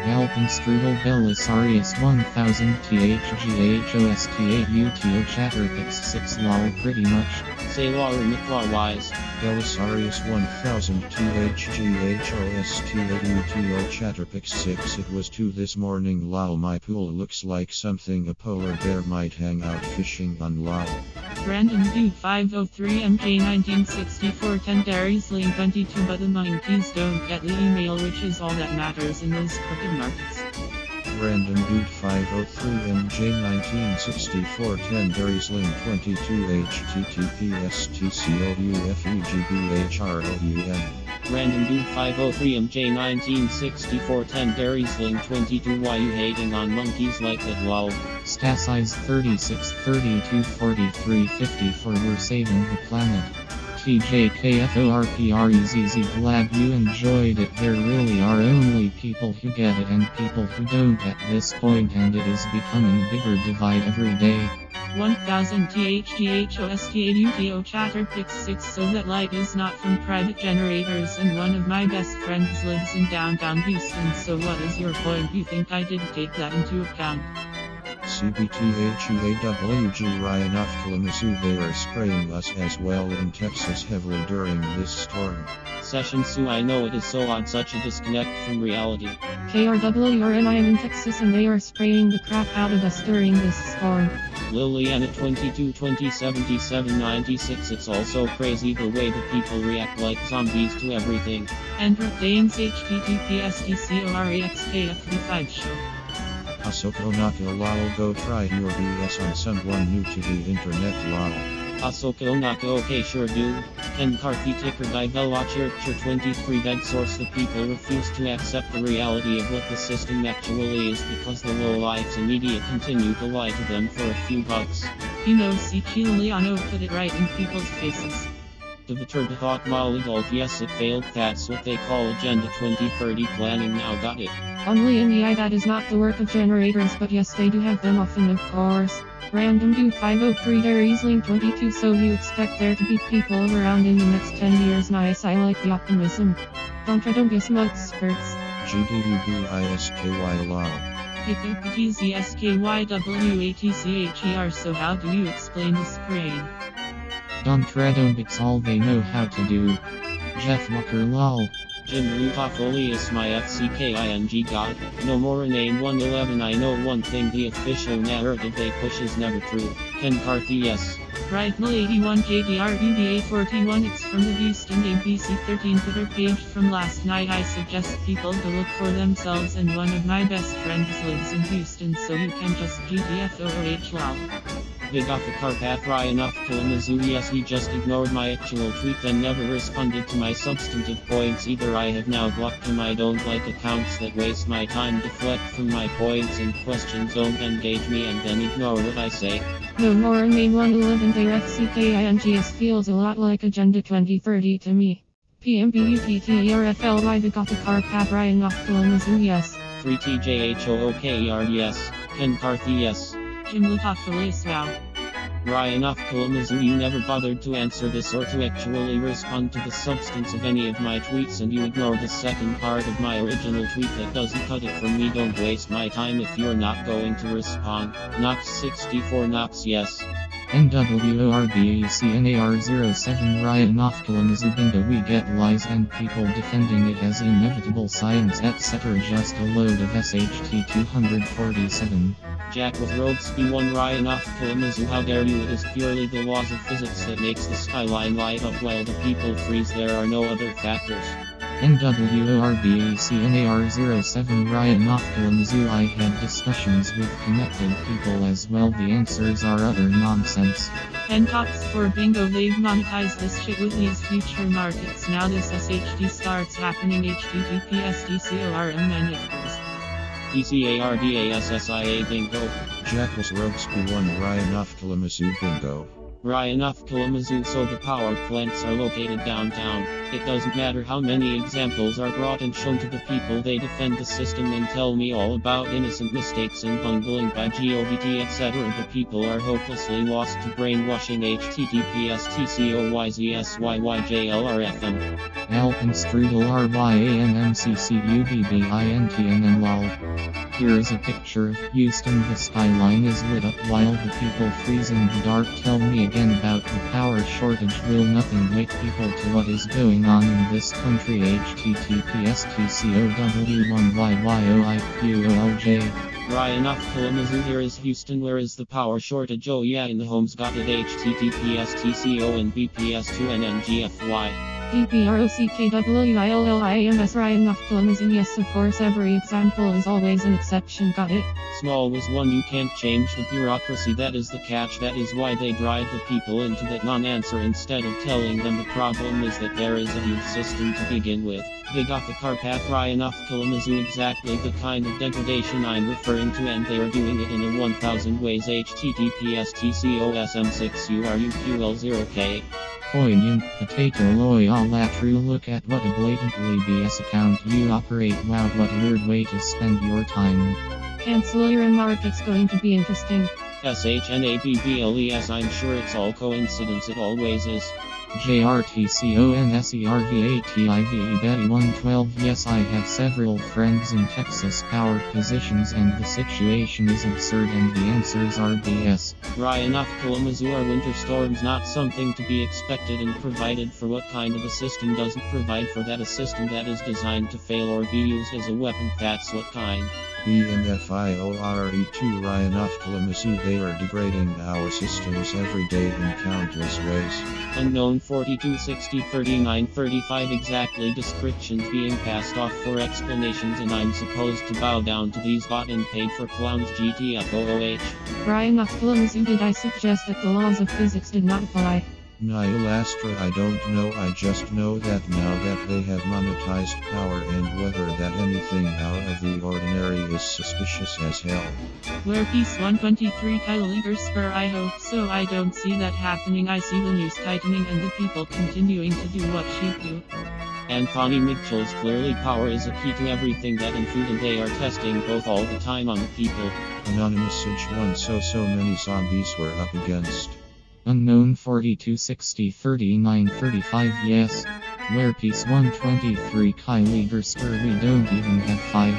Speaker 4: Alpenstrudel Belisarius 1000 THGHOSTAUTO Chatterpix 6 lol pretty much.
Speaker 3: Say LaurenReport wise.
Speaker 5: Belisarius 1000 THGHOSTAUTO Chatterpix 6. It was 2 this morning lol. My pool looks like something a polar bear might hang out fishing on lol.
Speaker 6: Random Dude 503 MJ 1964 10 Dairies Lane 22 but the monkeys don't get the email which is all that matters in those crooked markets.
Speaker 5: Random Dude 503 MJ 1964 10 Berries Lane 22 https tcoufugbhroun.
Speaker 3: Random Dude 503 MJ 1964 10 Dairies Lane 22 Why you hating on monkeys like that lol?
Speaker 4: Stasize 36 32 43 54 We're saving the planet. TJKFORPREZZ glad you enjoyed it. There really are only people who get it and people who don't at this point, and it is becoming a bigger divide every day.
Speaker 6: 1000 THGHOSTAUTO Chatterpix 6 so that light is not from private generators and one of my best friends lives in downtown Houston, so what is your point? You think I didn't take that into account?
Speaker 5: CBTHUAWG Ryan off Kalamazoo. They are spraying us as well in Texas heavily during this storm.
Speaker 3: Session Sue, I know it is so odd, such a disconnect from reality.
Speaker 2: KRWRN, I am in Texas and they are spraying the crap out of us during this storm.
Speaker 3: Liliana 22 2077 96. It's also crazy the way the people react like zombies to everything.
Speaker 6: Andrew Danes https tcorexkfd5 show.
Speaker 5: Asoko Naka lol. Go try your BS on someone new to the internet lol.
Speaker 3: Asoko Naka okay sure do. Ken Carthy Ticker Guy Bell Watcher 23 Beg Source. The people refuse to accept the reality of what the system actually is because the low-lives and media continue to lie to them for a few bucks.
Speaker 6: C. Chiliano put it right in people's faces.
Speaker 3: The Vitergahawk Molidolf, yes it failed, that's what they call Agenda 2030 planning, now got it.
Speaker 2: Only in the eye, that is not the work of generators, but yes they do have them often of course. Random Dude 503 there is link 22 so you expect there to be people around in the next 10 years. Nice, I like the optimism. Don't be some experts.
Speaker 5: GDUBISKY lol.
Speaker 6: HTTZSKYWATCHER. So how do you explain the spraying?
Speaker 4: Dontradombics all they know how to do. Jeff Walker lol.
Speaker 3: Jim Lutafolius my FCKING god. No more name 111. I know one thing, the official narrative they push is never true. Ken Carthy yes.
Speaker 6: Rightful 81 KDRUDA 41. It's from the Houston ABC 13 Twitter page from last night. I suggest people to look for themselves, and one of my best friends lives in Houston, so you can just GTFOH lol.
Speaker 3: Big off the Carpath Ryan off Kalamazoo. Yes, he just ignored my actual tweet and never responded to my substantive points either. I have now blocked him. I don't like accounts that waste my time, deflect from my points and questions, don't engage me and then ignore what I say.
Speaker 2: No more name 111 there FCKINGS feels a lot like Agenda 2030 to me. PMBUPTERFLY Big off the Carpath Ryan off Kalamazoo yes.
Speaker 3: 3TJHOOKER yes. Ken Carthy yes.
Speaker 6: Jim Lutafolius wow.
Speaker 3: Ryan off Kalamazoo, you never bothered to answer this or to actually respond to the substance of any of my tweets, and you ignore the second part of my original tweet that doesn't cut it from me. Don't waste my time if you're not going to respond. Knox 64 Knox yes.
Speaker 4: NWORBACNAR07 Ryan off Kalamazoo bingo. We get lies and people defending it as inevitable science etc. Just a load of SHT 247.
Speaker 3: Jack with Robesby 1 Ryan off Kalamazoo. How dare you? It is purely the laws of physics that makes the skyline light up while the people freeze. There are no other factors.
Speaker 4: NWORBACNAR07 Ryan off Kalamazoo. I had discussions with connected people as well. The answers are utter nonsense.
Speaker 6: And cops for bingo, they've monetized this shit with these future markets. Now this SHT starts happening. HTTPS DCORM managers.
Speaker 3: DCARDASSIA bingo.
Speaker 5: Jack was Robesby 1 Ryan off Kalamazoo bingo.
Speaker 3: Ryan of Kalamazoo, so the power plants are located downtown. It doesn't matter how many examples are brought and shown to the people, they defend the system and tell me all about innocent mistakes and bungling by GOVT etc. The people are hopelessly lost to brainwashing. https://tcoyzsyyyjlrfm.
Speaker 4: Alpenstrudel RYANMCCUBBINTNN lol. Here is a picture of Houston. The skyline is lit up while the people freeze in the dark. Tell me again about the power shortage. Will nothing wake people to what is going on in this country? https://tcow1yyyoiqolj.
Speaker 3: Ryan of Kalamazoo, here is Houston. Where is the power shortage? Oh yeah, in the homes. Got it. https://tco and bps2nngfy.
Speaker 2: DPROCKWILLIAMS. Ryan of Kalamazoo. Yes, of course, every example is always an exception. Got it.
Speaker 3: Small was one. You can't change the bureaucracy, that is the catch. That is why they drive the people into that non-answer instead of telling them the problem is that there is a huge system to begin with. They got the Carpath. Ryan of Kalamazoo, exactly the kind of degradation I'm referring to, and they are doing it in a 1000 ways. https://tcosm6uruql0k.
Speaker 4: Poignant potato loyal true. Look at what a blatantly BS account you operate. Wow, what a weird way to spend your time.
Speaker 2: Cancel your remark, it's going to be interesting.
Speaker 3: SHNABBLES, I'm sure it's all coincidence, it always is.
Speaker 4: JRTCONSERVATIVE Betty 112. Yes, I have several friends in Texas power positions and the situation is absurd and the answers are BS.
Speaker 3: Ryan of Kalamazoo, are winter storms not something to be expected and provided for? What kind of a system doesn't provide for that? A system that is designed to fail or be used as a weapon, that's what kind.
Speaker 5: BNFIORE2 Ryan of Kalamazoo, they are degrading our systems every day in countless ways.
Speaker 3: Unknown 42 60 39 35 exactly descriptions being passed off for explanations, and I'm supposed to bow down to these bought and paid for clowns. GTFOOH.
Speaker 2: Ryan of Kalamazoo, did I suggest that the laws of physics did not apply?
Speaker 5: Nihilastra, I don't know, I just know that now that they have monetized power and whether that anything out of the ordinary is suspicious as hell.
Speaker 6: Where Peace 123 Kyle I hope so. I don't see that happening. I see the news tightening and the people continuing to do what sheep do.
Speaker 3: And Connie Mitchell's clearly power is a key to everything that included they are testing both all the time on the people.
Speaker 5: Anonymous Sage 1 so many zombies were up against.
Speaker 4: Unknown 42 60 39 35 yes. Where Peace 123 Kylie Gersker, we don't even have 5.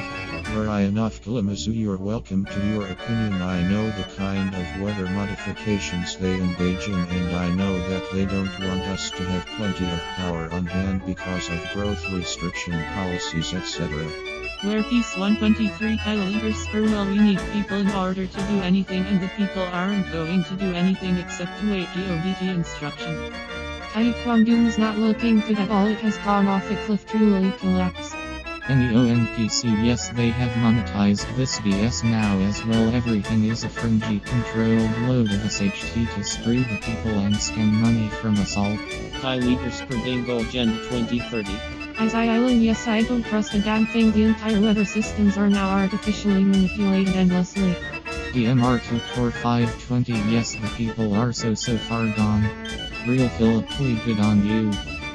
Speaker 5: Ryan of Kalamazoo, you're welcome to your opinion. I know the kind of weather modifications they engage in, and I know that they don't want us to have plenty of power on hand because of growth restriction policies etc.
Speaker 6: Where Peace 123 Kylie Gersker, well, we need people in order to do anything, and the people aren't going to do anything except to wait GOVT instruction.
Speaker 2: Taekwondo is not looking good at all. It has gone off a cliff, truly collapse.
Speaker 4: NEONPC, yes, they have monetized this BS now as well. Everything is a fringy controlled load of SHT to screw the people and scam money from us all.
Speaker 3: Kylie Gersker Bingo Agenda 2030.
Speaker 2: Island, yes, I don't trust a damn thing. The entire weather systems are now artificially manipulated endlessly.
Speaker 4: DMR2 Core 520, yes, the people are so far gone. Real Philip, we good on you.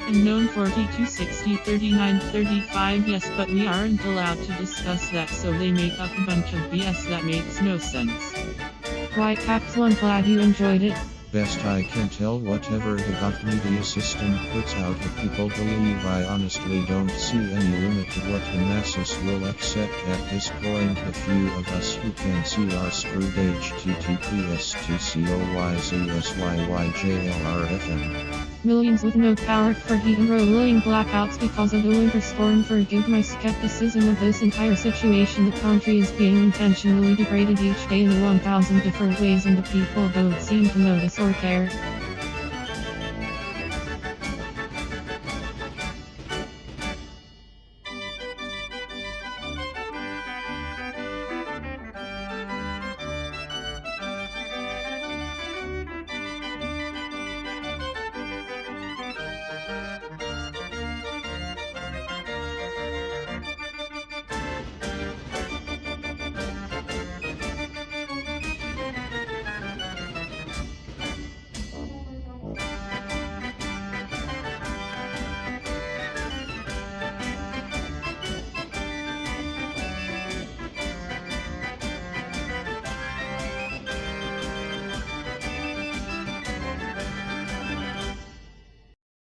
Speaker 6: Unknown 42 60 39 35 yes, but we aren't allowed to discuss that, so they make up a bunch of BS that makes no sense.
Speaker 2: White Caps 1, glad you enjoyed it.
Speaker 5: Best I can tell, whatever the gov media system puts out the people believe. I honestly don't see any limit to what the masses will accept at this point. The few of us who can see are screwed. https://tcoyzsyyyjlrfm.
Speaker 2: Millions with no power for heat and rolling blackouts because of the winter storm. Forgive my skepticism of this entire situation. The country is being intentionally degraded each day in 1000 different ways, and the people don't seem to notice or care.